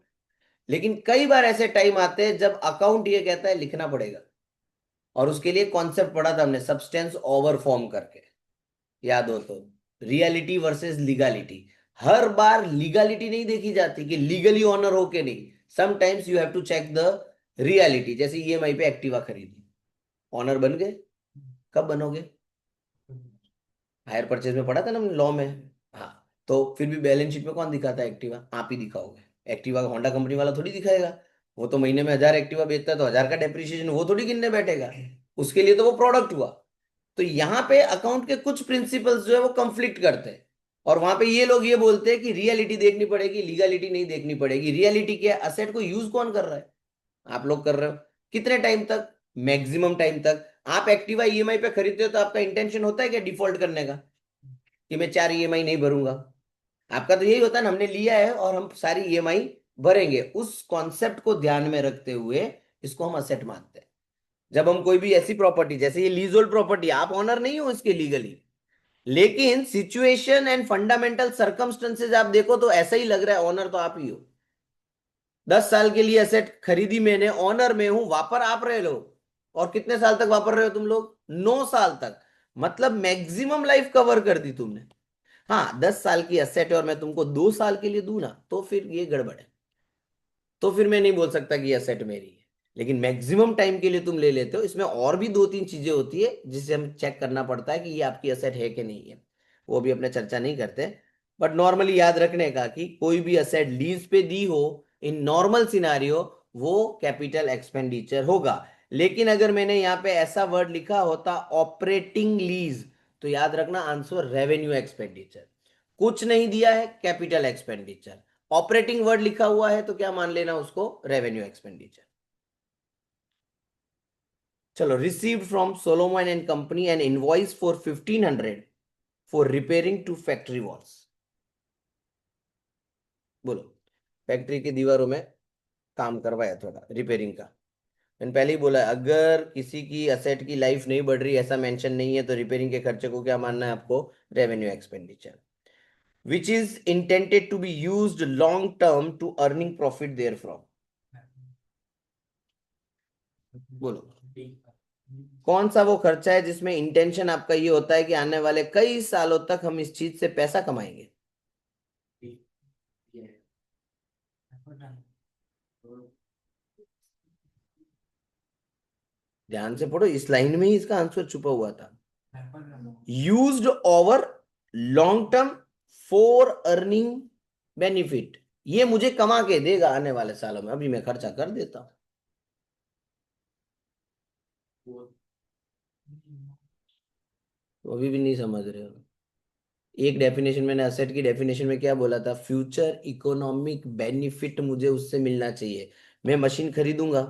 लेकिन कई बार ऐसे टाइम आते हैं जब अकाउंट ये कहता है लिखना पड़ेगा। और उसके लिए कॉन्सेप्ट पढ़ा था हमने, सब्सटेंस ओवर फॉर्म करके, याद हो तो। Reality versus लीगालिटी। हर बार लीगालिटी नहीं देखी जाती कि लीगली ऑनर हो के नहीं। Sometimes you have to check the reality. जैसे ईएमआई पे एक्टिवा खरीदी, ऑनर बन गए, कब बनोगे? हायर परचेज में पढ़ा था ना लॉ में। हाँ, तो फिर भी बैलेंस शीट में कौन दिखाता है एक्टिवा? आप ही दिखाओगे। एक्टिवा होंडा कंपनी वाला थोड़ी दिखाएगा। वो तो महीने में 1000 एक्टिवा बेचता है, तो 1000 का डेप्रिसिएशन वो थोड़ी गिनने बैठेगा। उसके लिए तो वो प्रोडक्ट हुआ। तो यहाँ पे अकाउंट के कुछ प्रिंसिपल्स जो है वो कंफ्लिक्ट करते हैं। और वहां पे ये लोग ये बोलते हैं कि रियलिटी देखनी पड़ेगी, लीगलिटी नहीं देखनी पड़ेगी। रियलिटी क्या है? असेट को यूज कौन कर रहा है? आप लोग कर रहे हो। कितने टाइम तक? मैक्सिमम टाइम तक। आप एक्टिवा ईएमआई पे खरीदते हो तो आपका इंटेंशन होता है क्या डिफॉल्ट करने का, कि मैं 4 ईएमआई नहीं भरूंगा? आपका तो यही होता है ना, हमने लिया है और हम सारी ईएमआई भरेंगे। उस कॉन्सेप्ट को ध्यान में रखते हुए इसको हम असेट मानते हैं। जब हम कोई भी ऐसी प्रॉपर्टी, जैसे ये लीज होल्ड प्रॉपर्टी, आप ऑनर नहीं हो इसके लीगली, लेकिन सिचुएशन एंड फंडामेंटल सर्कमस्टेंसेज आप देखो तो ऐसा ही लग रहा है ऑनर तो आप ही हो। 10 साल के लिए एसेट खरीदी मैंने, ऑनर में हूं, वापर आप रहे लो। और कितने साल तक वापर रहे हो तुम लोग? 9 साल तक। मतलब मैक्सिमम लाइफ कवर कर दी तुमने। हाँ, 10 साल की एसेट है और मैं तुमको 2 साल के लिए दूं ना, तो फिर ये गड़बड़ है। तो फिर मैं नहीं बोल सकता कि एसेट मेरी है। लेकिन मैक्सिमम टाइम के लिए तुम ले लेते हो। इसमें और भी दो तीन चीजें होती है जिसे हम चेक करना पड़ता है कि ये आपकी असेट है कि नहीं है, वो भी अपने चर्चा नहीं करते। बट नॉर्मली याद रखने का कि कोई भी असेट लीज पे दी हो इन नॉर्मल सिनारियो वो कैपिटल एक्सपेंडिचर होगा। लेकिन अगर मैंने यहाँ पे ऐसा वर्ड लिखा होता ऑपरेटिंग लीज, तो याद रखना आंसर रेवेन्यू एक्सपेंडिचर। कुछ नहीं दिया है कैपिटल एक्सपेंडिचर, ऑपरेटिंग वर्ड लिखा हुआ है तो क्या मान लेना उसको, रेवेन्यू एक्सपेंडिचर। चलो, received from Solomon and company an invoice for 1500 for repairing to factory walls. बोलो, फैक्ट्री की दीवारों में काम करवाया थोड़ा रिपेयरिंग का। मैंने पहले ही बोला अगर किसी की असेट की लाइफ नहीं बढ़ रही ऐसा मेंशन नहीं है तो रिपेयरिंग के खर्चे को क्या मानना है आपको, revenue expenditure. Which is intended to be used long term to earning profit there from. बोलो, कौन सा वो खर्चा है जिसमें इंटेंशन आपका ये होता है कि आने वाले कई सालों तक हम इस चीज से पैसा कमाएंगे। ध्यान से पढ़ो, इस लाइन में ही इसका आंसर छुपा हुआ था। Used over long term for earning benefit, ये मुझे कमा के देगा आने वाले सालों में, अभी मैं खर्चा कर देता हूं। तो अभी भी नहीं समझ रहे हो। एक डेफिनेशन मैंने असेट की डेफिनेशन में क्या बोला था, फ्यूचर इकोनॉमिक बेनिफिट मुझे उससे मिलना चाहिए। मैं मशीन खरीदूंगा,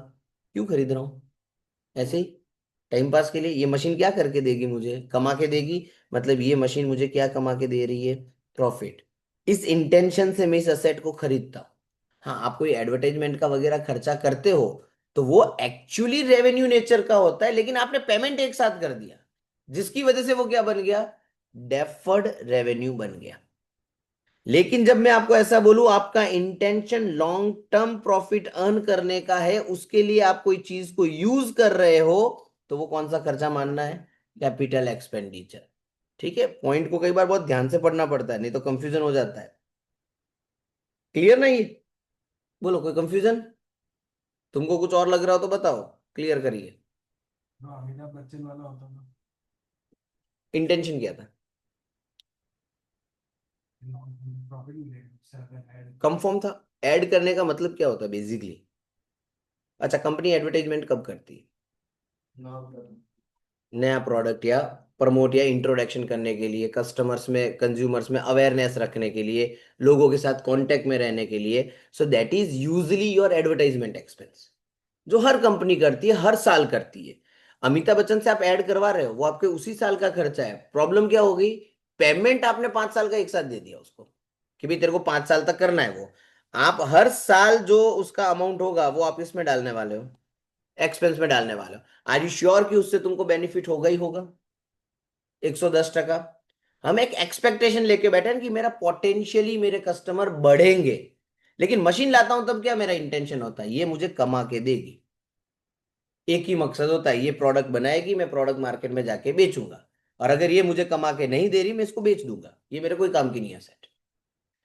क्यों खरीद रहा हूं, ऐसे ही टाइम पास के लिए। ये मशीन क्या करके देगी मुझे, कमा के देगी। मतलब ये मशीन मुझे क्या कमा के दे रही है, प्रॉफिट। इस इंटेंशन से मैं इस असेट को खरीदता हूँ। हाँ, आप कोई एडवर्टाइजमेंट का वगैरह खर्चा करते हो तो वो एक्चुअली रेवेन्यू नेचर का होता है, लेकिन आपने पेमेंट एक साथ कर दिया जिसकी वजह से वो क्या बन गया, डेफर्ड रेवेन्यू बन गया। लेकिन जब मैं आपको ऐसा बोलूं आपका intention long term profit earn करने का है, उसके लिए आप कोई चीज को यूज कर रहे हो, तो वो कौन सा खर्चा मानना है, कैपिटल एक्सपेंडिचर। ठीक है, पॉइंट को कई बार बहुत ध्यान से पढ़ना पड़ता है नहीं तो कंफ्यूजन हो जाता है। क्लियर नहीं? बोलो, कोई कंफ्यूजन? तुमको कुछ और लग रहा हो तो बताओ, क्लियर करिए। अमिताभ बच्चन वाला होता था, इंटेंशन क्या था, कम फॉर्म था। ऐड करने का मतलब क्या होता है बेसिकली। अच्छा, कंपनी एडवर्टाइजमेंट कब करती है, नया प्रोडक्ट या प्रमोट या इंट्रोडक्शन करने के लिए, कस्टमर्स में कंज्यूमर्स में अवेयरनेस रखने के लिए, लोगों के साथ कांटेक्ट में रहने के लिए। So that is usually your advertisement expense, जो हर कंपनी करती है, हर साल करती है। अमिताभ बच्चन से आप ऐड करवा रहे हो, वो आपके उसी साल का खर्चा है। प्रॉब्लम क्या हो गई, पेमेंट आपने 5 साल का एक साथ दे दिया उसको कि भाई तेरे को 5 साल तक करना है वो। आप हर साल जो उसका अमाउंट होगा वो आप इसमें डालने वाले हो, एक्सपेंस में डालने वाले हो। आर यू श्योर कि उससे तुमको बेनिफिट होगा ही होगा, 110%। हम एक एक्सपेक्टेशन लेके बैठे हैं कि मेरा पोटेंशियली मेरे कस्टमर बढ़ेंगे, लेकिन मशीन लाता हूं तब क्या मेरा इंटेंशन होता है, ये मुझे कमा के देगी। एक ही मकसद होता है, ये प्रोडक्ट बनाएगी, मैं प्रोडक्ट मार्केट में जाके बेचूंगा, और अगर ये मुझे कमा के नहीं दे रही मैं इसको बेच दूंगा, ये मेरे कोई काम की नहीं है सेट।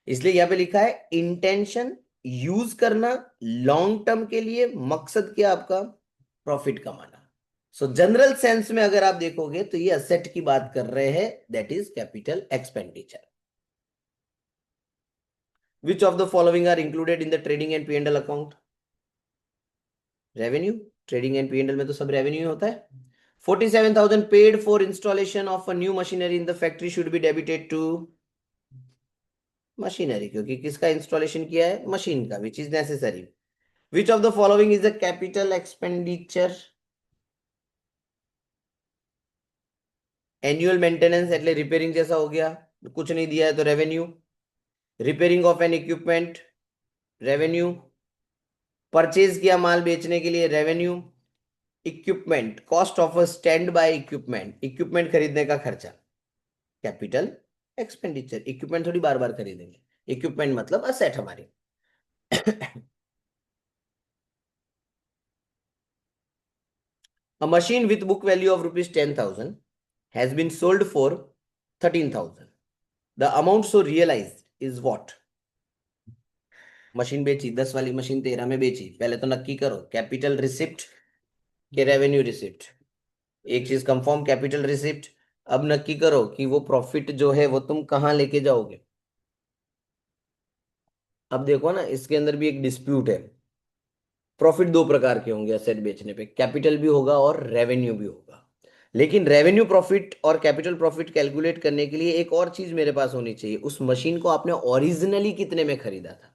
इसलिए यहां पे लिखा है इंटेंशन यूज करना लॉन्ग टर्म के लिए, मकसद क्या आपका, प्रॉफिट कमाना। सो जनरल सेंस में अगर आप देखोगे तो ये असेट की बात कर रहे हैं, that is capital expenditure. Which of the following are included in the trading and P and L account, revenue. Trading and P and L में तो सब रेवेन्यू होता है। 47,000 paid for installation of a new machinery in the factory should be debited to machinery, क्योंकि किसका installation किया है, machine का, which is necessary. Which of the following is a capital expenditure, annual maintenance એટલે repairing जैसा हो गया, कुछ नहीं दिया है तो revenue. Repairing of N equipment, revenue. Purchase किया माल बेचने के लिए, revenue. Equipment, cost of a stand by equipment, equipment खरीदने का खर्चा, कैपिटल एक्सपेंडिचर। इक्विपमेंट थोड़ी बार बार खरीदेंगे, इक्विपमेंट मतलब असेट हमारी। A machine with book value of rupees 10,000 has been sold for 13,000. The amount so realized is what? Machine बेची, 10 वाली machine 13 में बेची, पहले तो नक्की करो कैपिटल रिसिप्ट के रेवेन्यू रिसिप्ट। एक चीज कंफर्म, कैपिटल रिसिप्ट। अब नक्की करो कि वो प्रॉफिट जो है वो तुम कहाँ लेके जाओगे। अब देखो ना, इसके अंदर भी एक डिस्प्यूट है। प्रॉफिट दो प्रकार के होंगे असेट बेचने पे, कैपिटल भी होगा और रेवेन्यू भी होगा। लेकिन रेवेन्यू प्रॉफिट और कैपिटल प्रॉफिट कैलकुलेट करने के लिए एक और चीज मेरे पास होनी चाहिए, उस मशीन को आपने ओरिजिनली कितने में खरीदा था।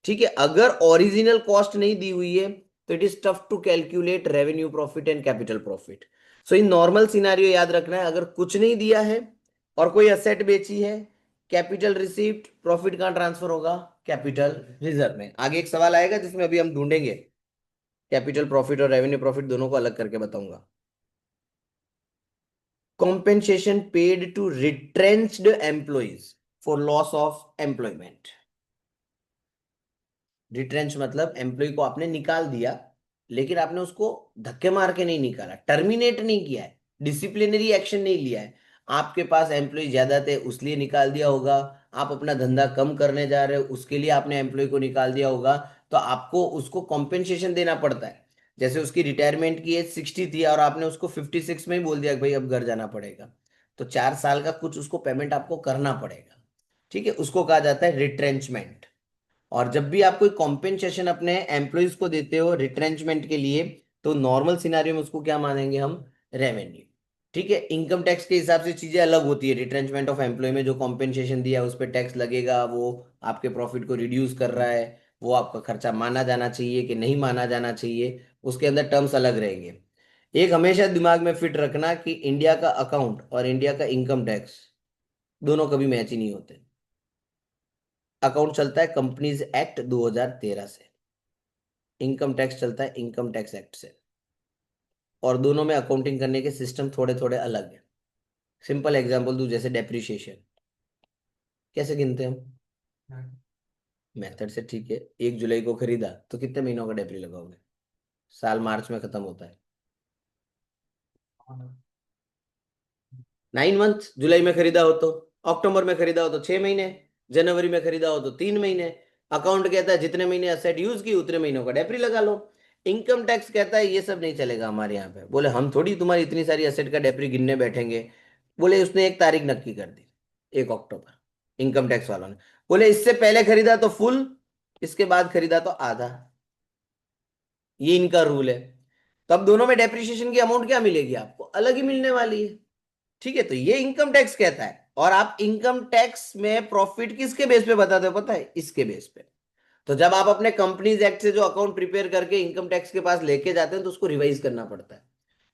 ठीक है, अगर ओरिजिनल कॉस्ट नहीं दी हुई है तो it is tough to calculate revenue profit and capital profit. So in normal scenario याद रखना है, अगर कुछ नहीं दिया है और कोई असेट बेची है, कैपिटल रिसीव्ड, प्रॉफिट कहां ट्रांसफर होगा, कैपिटल रिजर्व में। आगे एक सवाल आएगा जिसमें अभी हम ढूंढेंगे कैपिटल प्रॉफिट और रेवेन्यू प्रॉफिट दोनों को अलग करके बताऊंगा। Compensation paid to retrenched employees for loss of employment. Retrench मतलब एम्प्लॉय को आपने निकाल दिया, लेकिन आपने उसको धक्के मार के नहीं निकाला, टर्मिनेट नहीं किया है, डिसिप्लिनरी एक्शन नहीं लिया है। आपके पास एम्प्लॉय ज्यादा थे उसलिए निकाल दिया होगा, आप अपना धंधा कम करने जा रहे हो उसके लिए आपने एम्प्लॉय को निकाल दिया होगा, तो आपको उसको कॉम्पेंसेशन देना पड़ता है। जैसे उसकी रिटायरमेंट की एज 60 थी और आपने उसको 56 में ही बोल दिया कि भाई अब घर जाना पड़ेगा, तो 4 साल का कुछ उसको पेमेंट आपको करना पड़ेगा। ठीक है, उसको कहा जाता है रिट्रेंचमेंट। और जब भी आप कोई कॉम्पेंसेशन अपने एम्प्लॉयज को देते हो रिट्रेंचमेंट के लिए, तो नॉर्मल सिनारियो में उसको क्या मानेंगे हम, रेवेन्यू। ठीक है, इनकम टैक्स के हिसाब से चीजें अलग होती है। रिट्रेंचमेंट ऑफ एम्प्लॉय में जो कॉम्पेंसेशन दिया है उस पर टैक्स लगेगा, वो आपके प्रॉफिट को रिड्यूस कर रहा है, वो आपका खर्चा माना जाना चाहिए कि नहीं माना जाना चाहिए, उसके अंदर टर्म्स अलग रहेंगे। एक हमेशा दिमाग में फिट रखना कि इंडिया का अकाउंट और इंडिया का इनकम टैक्स दोनों कभी मैच ही नहीं होते। अकाउंट चलता है कंपनीज एक्ट 2013 से, इनकम टैक्स चलता है इनकम टैक्स एक्ट से, और दोनों में अकाउंटिंग करने के सिस्टम थोड़े थोड़े अलग है। सिंपल एग्जांपल दूं, जैसे डेप्रिसिएशन कैसे गिनते हैं हम, मेथड से। ठीक है, 1 जुलाई को खरीदा तो कितने महीनों का डेप्री लगाओगे, साल मार्च में खत्म होता है, 9 मंथ। जुलाई में खरीदा हो तो, अक्टूबर में खरीदा हो तो 6 महीने, जनवरी में खरीदा हो तो 3 महीने। अकाउंट कहता है जितने महीने असेट यूज की उतने महीनों का डेप्री लगा लो। इनकम टैक्स कहता है ये सब नहीं चलेगा हमारे यहाँ पे, बोले हम थोड़ी तुम्हारी इतनी सारी असेट का डेप्री गिनने बैठेंगे। बोले उसने एक तारीख नक्की कर दी, 1 अक्टूबर, इनकम टैक्स वालों ने। बोले इससे पहले खरीदा तो फुल, इसके बाद खरीदा तो आधा, ये इनका रूल है। तो अब दोनों में डेप्रिसिएशन की अमाउंट क्या मिलेगी आपको, अलग ही मिलने वाली है। ठीक है, तो ये इनकम टैक्स कहता है। और आप इनकम टैक्स में प्रॉफिट किसके बेस पे बताते हो पता है, इसके बेस पे। तो जब आप अपने कंपनीज एक्ट से जो अकाउंट प्रिपेयर करके इनकम टैक्स के पास लेके जाते हैं तो उसको रिवाइज करना पड़ता है।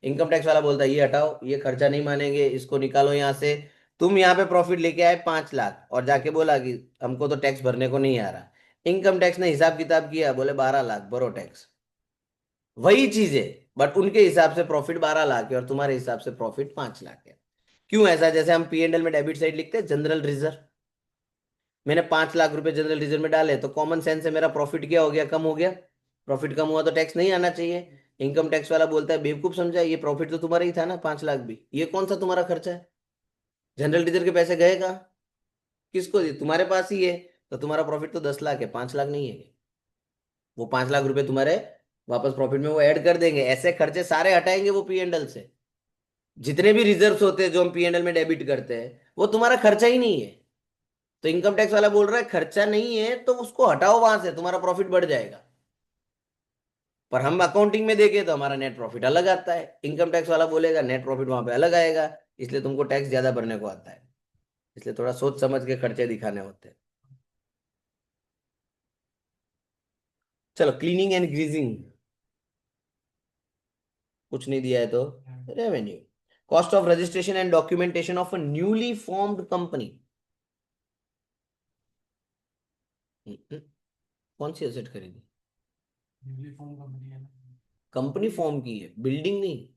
इनकम टैक्स वाला बोलता है ये हटाओ, ये खर्चा नहीं मानेंगे, इसको निकालो यहाँ से। तुम यहाँ पे प्रॉफिट लेके आए 5 लाख और जाके बोला कि हमको तो टैक्स भरने को नहीं आ रहा। इनकम टैक्स ने हिसाब किताब किया, बोले 12 लाख भरो टैक्स। वही चीज है, बट उनके हिसाब से प्रॉफिट 12 लाख है और तुम्हारे हिसाब से प्रॉफिट 5 लाख है। क्यों ऐसा, जैसे हम पी एंड एल में डेबिट साइड लिखते हैं जनरल रिजर्व, मैंने 5 लाख रुपए जनरल रिजर्व में डाले तो कॉमन सेंस से मेरा प्रॉफिट क्या हो गया, कम हो गया। प्रॉफिट कम हुआ तो टैक्स नहीं आना चाहिए। इनकम टैक्स वाला बोलता है बेवकूफ समझा, ये प्रॉफिट तो तुम्हारा ही था ना 5 लाख भी, ये कौन सा तुम्हारा खर्चा है, जनरल रिजर्व के पैसे गए कहाँ, किसको दिए, तुम्हारे पास ही है। तो तुम्हारा प्रॉफिट तो 10 लाख है, 5 लाख नहीं है। वो 5 लाख रुपए तुम्हारे वापस प्रॉफिट में वो ऐड कर देंगे, ऐसे खर्चे सारे हटाएंगे वो पी एंड एल से। जितने भी रिजर्व्स होते हैं जो हम पी एंड एल में डेबिट करते हैं वो तुम्हारा खर्चा ही नहीं है। तो इनकम टैक्स वाला बोल रहा है खर्चा नहीं है तो उसको हटाओ वहां से, तुम्हारा प्रॉफिट बढ़ जाएगा। पर हम अकाउंटिंग में देखें तो हमारा नेट प्रॉफिट अलग आता है, इनकम टैक्स वाला बोलेगा नेट प्रॉफिट वहां पे अलग आएगा, इसलिए तुमको टैक्स ज्यादा भरने को आता है। इसलिए थोड़ा सोच समझ के खर्चे दिखाने होते हैं। चलो, क्लीनिंग एंड ग्रीजिंग कुछ नहीं दिया है तो revenue. Cost of registration and documentation of a newly formed company. कौन सी एसेट खरीदी, कंपनी फॉर्म की है, बिल्डिंग नहीं।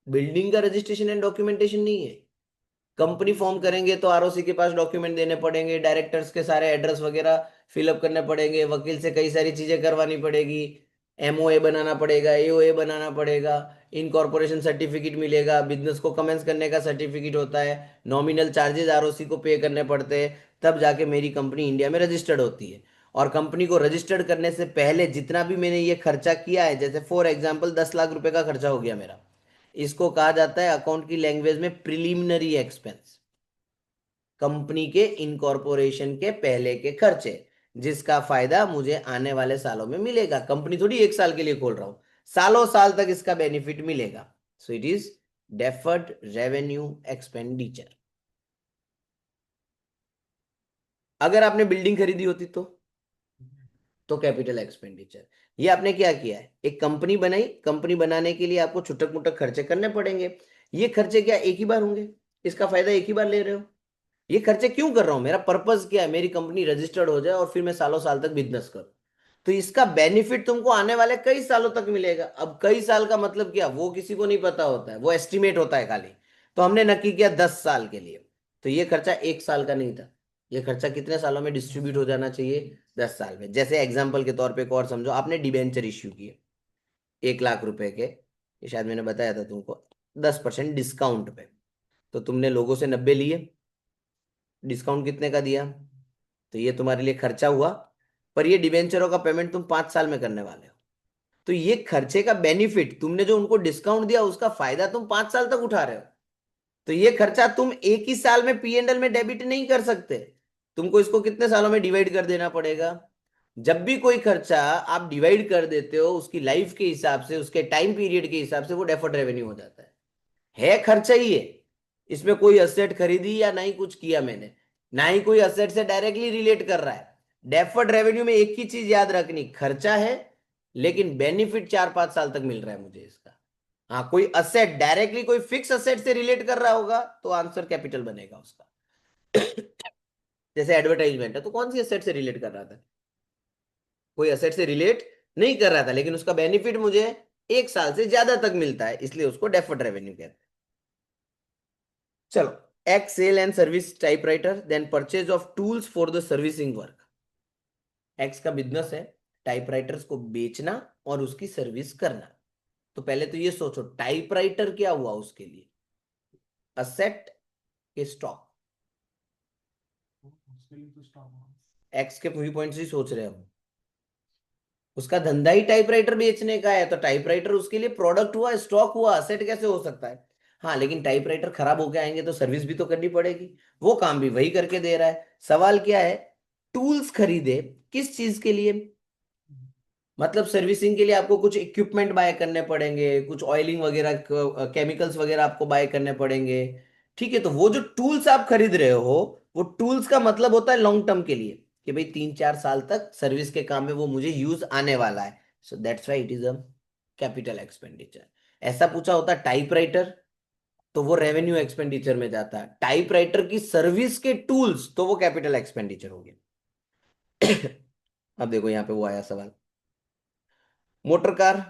बिल्डिंग का रजिस्ट्रेशन एंड डॉक्यूमेंटेशन नहीं है। कंपनी फॉर्म करेंगे तो आरओसी के पास डॉक्यूमेंट देने पड़ेंगे, डायरेक्टर्स के सारे एड्रेस वगैरह फिलअप करने पड़ेंगे, वकील से कई सारी चीजें करवानी पड़ेगी, एमओए बनाना पड़ेगा, एओए बनाना पड़ेगा, इनकॉर्पोरेशन सर्टिफिकेट मिलेगा, बिजनेस को कमेंस करने का सर्टिफिकेट होता है, नॉमिनल चार्जेस आरओसी को पे करने पड़ते हैं, तब जाके मेरी कंपनी इंडिया में रजिस्टर्ड होती है। और कंपनी को रजिस्टर्ड करने से पहले जितना भी मैंने ये खर्चा किया है, जैसे फॉर एग्जांपल 10 लाख रुपए का खर्चा हो गया मेरा, इसको कहा जाता है अकाउंट की लैंग्वेज में प्रिलिमिनरी एक्सपेंस। कंपनी के इनकॉर्पोरेशन के पहले के खर्चे, जिसका फायदा मुझे आने वाले सालों में मिलेगा। कंपनी थोड़ी एक साल के लिए खोल रहा हूं, सालों साल तक इसका बेनिफिट मिलेगा। So it is deferred revenue expenditure. अगर आपने बिल्डिंग खरीदी होती तो कैपिटल एक्सपेंडिचर। ये आपने क्या किया है, एक कंपनी बनाई, कंपनी बनाने के लिए आपको छुटक मुटक खर्चे करने पड़ेंगे। ये खर्चे क्या एक ही बार होंगे, इसका फायदा एक ही बार ले रहे हो। ये खर्चे क्यों कर रहा हूं, मेरा पर्पस क्या है, मेरी कंपनी रजिस्टर्ड हो जाए और फिर मैं सालों साल तक बिजनेस करूं। तो इसका बेनिफिट तुमको आने वाले कई सालों तक मिलेगा। अब कई साल का मतलब क्या, वो किसी को नहीं पता होता है, वो एस्टिमेट होता है खाली। तो हमने नक्की किया 10 साल के लिए। तो ये खर्चा एक साल का नहीं था, ये खर्चा कितने सालों में डिस्ट्रीब्यूट हो जाना चाहिए, 10 साल में। जैसे एग्जाम्पल के तौर पे एक और समझो, आपने डिबेंचर इश्यू किए 1 लाख रुपए के, ये शायद मैंने बताया था तुमको, 10% डिस्काउंट पे। तो तुमने लोगों से 90 लिए, डिस्काउंट कितने का दिया, तो ये तुम्हारे लिए खर्चा हुआ। पर ये डिबेंचरों का पेमेंट तुम 5 साल में करने वाले हो। तो ये खर्चे का बेनिफिट, तुमने जो उनको डिस्काउंट दिया उसका फायदा तुम 5 साल तक उठा रहे हो। तो ये खर्चा तुम एक ही साल में पीएनएल में डेबिट नहीं कर सकते, तुमको इसको कितने सालों में डिवाइड कर देना पड़ेगा। जब भी कोई खर्चा आप डिवाइड कर देते हो उसकी लाइफ के हिसाब से, उसके टाइम पीरियड के हिसाब से, वो डेफर्ड रेवेन्यू हो जाता है खर्चा ही है। इसमें कोई असेट खरीदी या नहीं कुछ किया मैंने, ना ही कोई असेट से डायरेक्टली रिलेट कर रहा है। डेफर्ड रेवेन्यू में एक ही चीज याद रखनी, खर्चा है लेकिन बेनिफिट 4-5 साल तक मिल रहा है मुझे इसका। हाँ, कोई असेट डायरेक्टली कोई फिक्स असेट से रिलेट कर रहा होगा तो आंसर कैपिटल बनेगा उसका। जैसे एडवर्टाइजमेंट है तो कौन सी असेट से रिलेट कर रहा था, कोई असेट से रिलेट नहीं कर रहा था, लेकिन उसका बेनिफिट मुझे एक साल से ज्यादा तक मिलता है, इसलिए उसको डेफर्ड रेवेन्यू कहते हैं। चलो, X sale and service typewriter, then purchase of tools for the servicing work. X का बिजनेस है टाइपराइटर्स को बेचना और उसकी सर्विस करना। तो पहले तो ये सोचो टाइपराइटर क्या हुआ उसके लिए, असेट के स्टॉक। एक्स के व्यू पॉइंट से ही सोच रहे हो, उसका धंधा ही टाइपराइटर बेचने का है, तो टाइपराइटर उसके लिए प्रोडक्ट हुआ, स्टॉक हुआ, असेट कैसे हो सकता है। हाँ, लेकिन टाइपराइटर खराब होके आएंगे तो सर्विस भी तो करनी पड़ेगी, वो काम भी वही करके दे रहा है। सवाल क्या है, टूल्स खरीदे किस चीज के लिए, मतलब सर्विसिंग के लिए आपको कुछ इक्विपमेंट बाय करने पड़ेंगे, कुछ ऑयलिंग वगैरह, केमिकल्स वगैरह आपको बाय करने पड़ेंगे। ठीक है, तो वो जो टूल्स आप खरीद रहे हो, वो टूल्स का मतलब होता है लॉन्ग टर्म के लिए, कि भाई 3-4 साल तक सर्विस के काम में वो मुझे यूज आने वाला है। So that's why it is a capital expenditure. ऐसा पूछा होता टाइपराइटर तो वो रेवेन्यू एक्सपेंडिचर में जाता है, टाइपराइटर की सर्विस के टूल्स तो वो कैपिटल एक्सपेंडिचर हो गया। अब देखो यहाँ पे वो आया सवाल, मोटर कार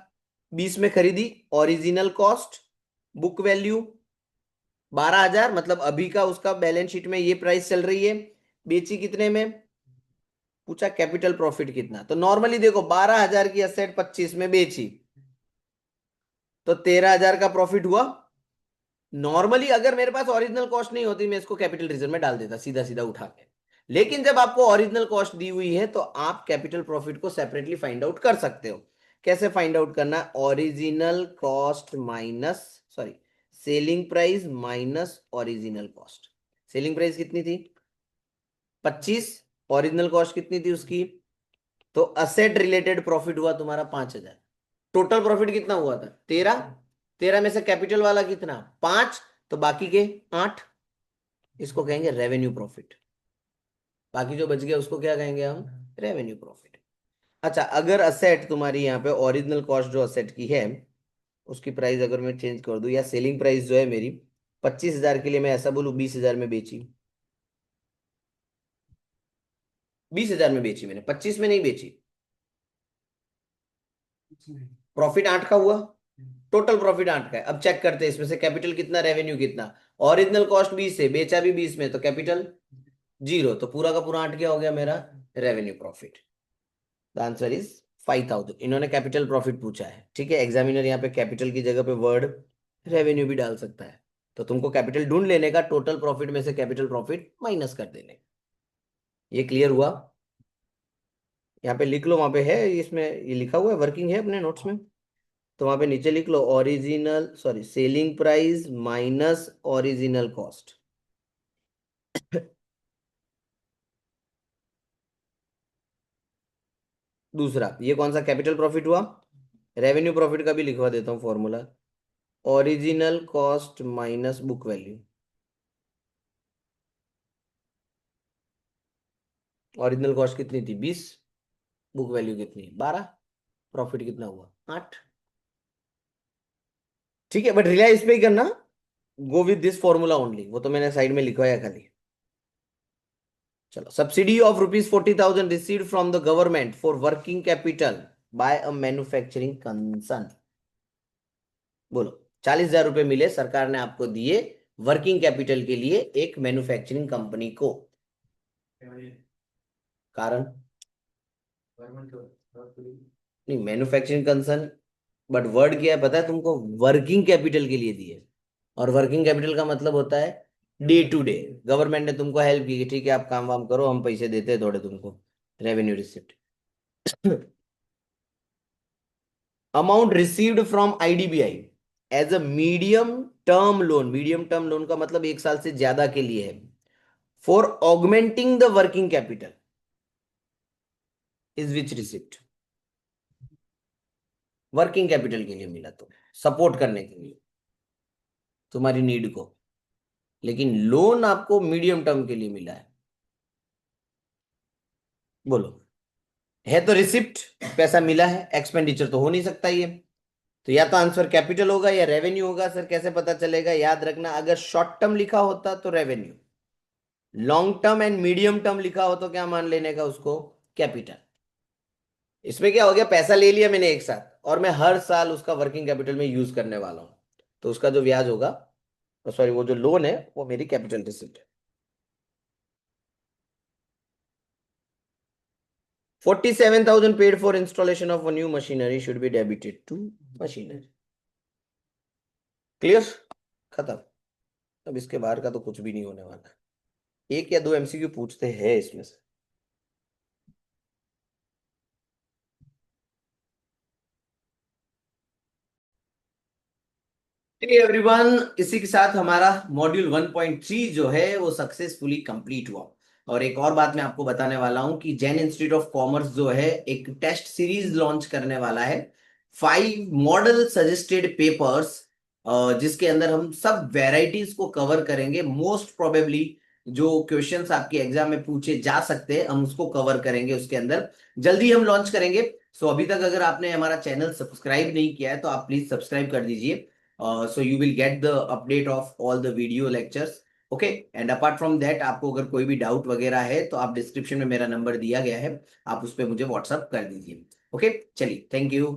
20 में खरीदी, ओरिजिनल कॉस्ट बुक वैल्यू 12,000, मतलब अभी का उसका बैलेंस शीट में ये प्राइस चल रही है, बेची कितने में, पूछा कैपिटल प्रॉफिट कितना। तो नॉर्मली देखो 12,000 की असेट 25 में बेची तो 13,000 का प्रॉफिट हुआ। नॉर्मली अगर मेरे पास ओरिजिनल कॉस्ट नहीं होती मैं इसको कैपिटल रिजर्व में डाल देता सीधा सीधा उठा के, लेकिन जब आपको ओरिजिनल कॉस्ट दी हुई है तो आप कैपिटल प्रॉफिट को सेपरेटली फाइंड आउट कर सकते हो। कैसे फाइंड आउट करना, original cost minus, sorry, selling price minus original cost. Selling price कितनी थी, 25, ओरिजिनल कॉस्ट कितनी थी उसकी, तो असेट रिलेटेड प्रॉफिट हुआ तुम्हारा 5,000। टोटल प्रॉफिट कितना हुआ था, 13, 13 में से कैपिटल वाला कितना, 5, तो बाकी के 8, इसको कहेंगे रेवेन्यू प्रॉफिट। बाकी जो बच गया उसको क्या कहेंगे हम, रेवेन्यू प्रॉफिट। अच्छा, अगर असेट तुम्हारी यहाँ पे ओरिजिनल कॉस्ट जो असेट की है उसकी प्राइस अगर मैं चेंज कर दूं, या सेलिंग प्राइस जो है मेरी 25,000 के लिए, मैं ऐसा बोलूं 20,000 में बेची, 20,000 में बेची मैंने, 25 में नहीं बेची, प्रॉफिट 8 का हुआ, टोटल प्रॉफिट 8 का है। अब चेक करते हैं इसमें से कैपिटल कितना, रेवेन्यू कितना। ओरिजिनल कॉस्ट 20 है, बेचा भी 20 में, तो कैपिटल 0, तो पूरा का पूरा 8 क्या हो गया मेरा, revenue profit. The answer is 5,000। इन्होंने कैपिटल प्रॉफिट पूछा है, ठीक है, एग्जामिनर यहाँ पे कैपिटल की जगह पे वर्ड रेवेन्यू भी डाल सकता है। तो तुमको कैपिटल ढूंढ लेने का, टोटल प्रॉफिट में से कैपिटल प्रॉफिट माइनस कर देने। ये क्लियर हुआ। यहाँ पे लिख लो, वहां पे है इसमें, ये लिखा हुआ है, वर्किंग है अपने नोट्स में, तो वहां पे नीचे लिख लो original sorry selling price minus original cost. दूसरा, ये कौन सा कैपिटल प्रॉफिट हुआ? रेवेन्यू प्रॉफिट का भी लिखवा देता हूँ formula, original cost minus book value. Original cost कितनी थी? 20। बुक वैल्यू कितनी? 12। प्रॉफिट कितना हुआ? 8। ठीक है, बट रिलाइज पे ही करना, go with this formula only, वो तो मैंने साइड में लिखवाया खाली। चलो, subsidy of ₹40,000 received from the government for working capital by a manufacturing concern. बोलो, 40,000 रुपए मिले सरकार ने आपको दिए वर्किंग कैपिटल के लिए एक मैन्युफैक्चरिंग कंपनी को। कारण? नहीं, मैन्युफैक्चरिंग कंसर्न, बट वर्ड क्या है पता है तुमको? वर्किंग कैपिटल के लिए दिए। और वर्किंग कैपिटल का मतलब होता है डे टू डे। गवर्नमेंट ने तुमको हेल्प की कि ठीक है आप काम वाम करो, हम पैसे देते हैं थोड़े तुमको, revenue receipt. Amount received from IDBI as a medium term loan, medium term loan का मतलब 1 साल से ज्यादा के लिए है, for augmenting the working capital is which receipt? Working capital के लिए मिला, तो सपोर्ट करने के लिए तुम्हारी नीड को, लेकिन लोन आपको मीडियम टर्म के लिए मिला है। बोलो, है तो रिसिप्ट, पैसा मिला है, एक्सपेंडिचर तो हो नहीं सकता ये, तो या तो आंसर कैपिटल होगा या रेवेन्यू होगा। सर कैसे पता चलेगा? याद रखना, अगर शॉर्ट टर्म लिखा होता तो revenue, long term and medium term लिखा हो तो क्या मान लेने का उसको? कैपिटल। इसमें क्या हो गया, पैसा ले लिया मैंने एक साथ और मैं हर साल उसका वर्किंग कैपिटल में यूज करने वाला हूं, तो उसका जो ब्याज होगा, सॉरी वो जो लोन है, वो मेरी कैपिटल रिसिप्ट है। 47,000 paid for installation of new machinery should be debited to machinery. Clear? खत्म। अब इसके बाहर का तो कुछ भी नहीं होने वाला है। एक या दो एमसीक्यू पूछते हैं इसमें से। चलिए एवरीवन, इसी के साथ हमारा मॉड्यूल 1.3 जो है वो सक्सेसफुली कंप्लीट हुआ। और एक और बात मैं आपको बताने वाला हूं कि जैन इंस्टीट्यूट ऑफ कॉमर्स जो है एक टेस्ट सीरीज लॉन्च करने वाला है, 5 मॉडल सजेस्टेड पेपर्स, जिसके अंदर हम सब वेराइटीज को कवर करेंगे। मोस्ट प्रोबेबली जो क्वेश्चंस आपके एग्जाम में पूछे जा सकते हैं हम उसको कवर करेंगे उसके अंदर, जल्दी हम लॉन्च करेंगे। सो अभी तक अगर आपने हमारा चैनल सब्सक्राइब नहीं किया है तो आप प्लीज सब्सक्राइब कर दीजिए, so you will get the update of all the video lectures. Okay, and apart from that आपको अगर कोई भी डाउट वगैरह है तो आप डिस्क्रिप्शन में मेरा नंबर दिया गया है, आप उस पर मुझे व्हाट्सअप कर दीजिए। ओके, चलिए, थैंक यू।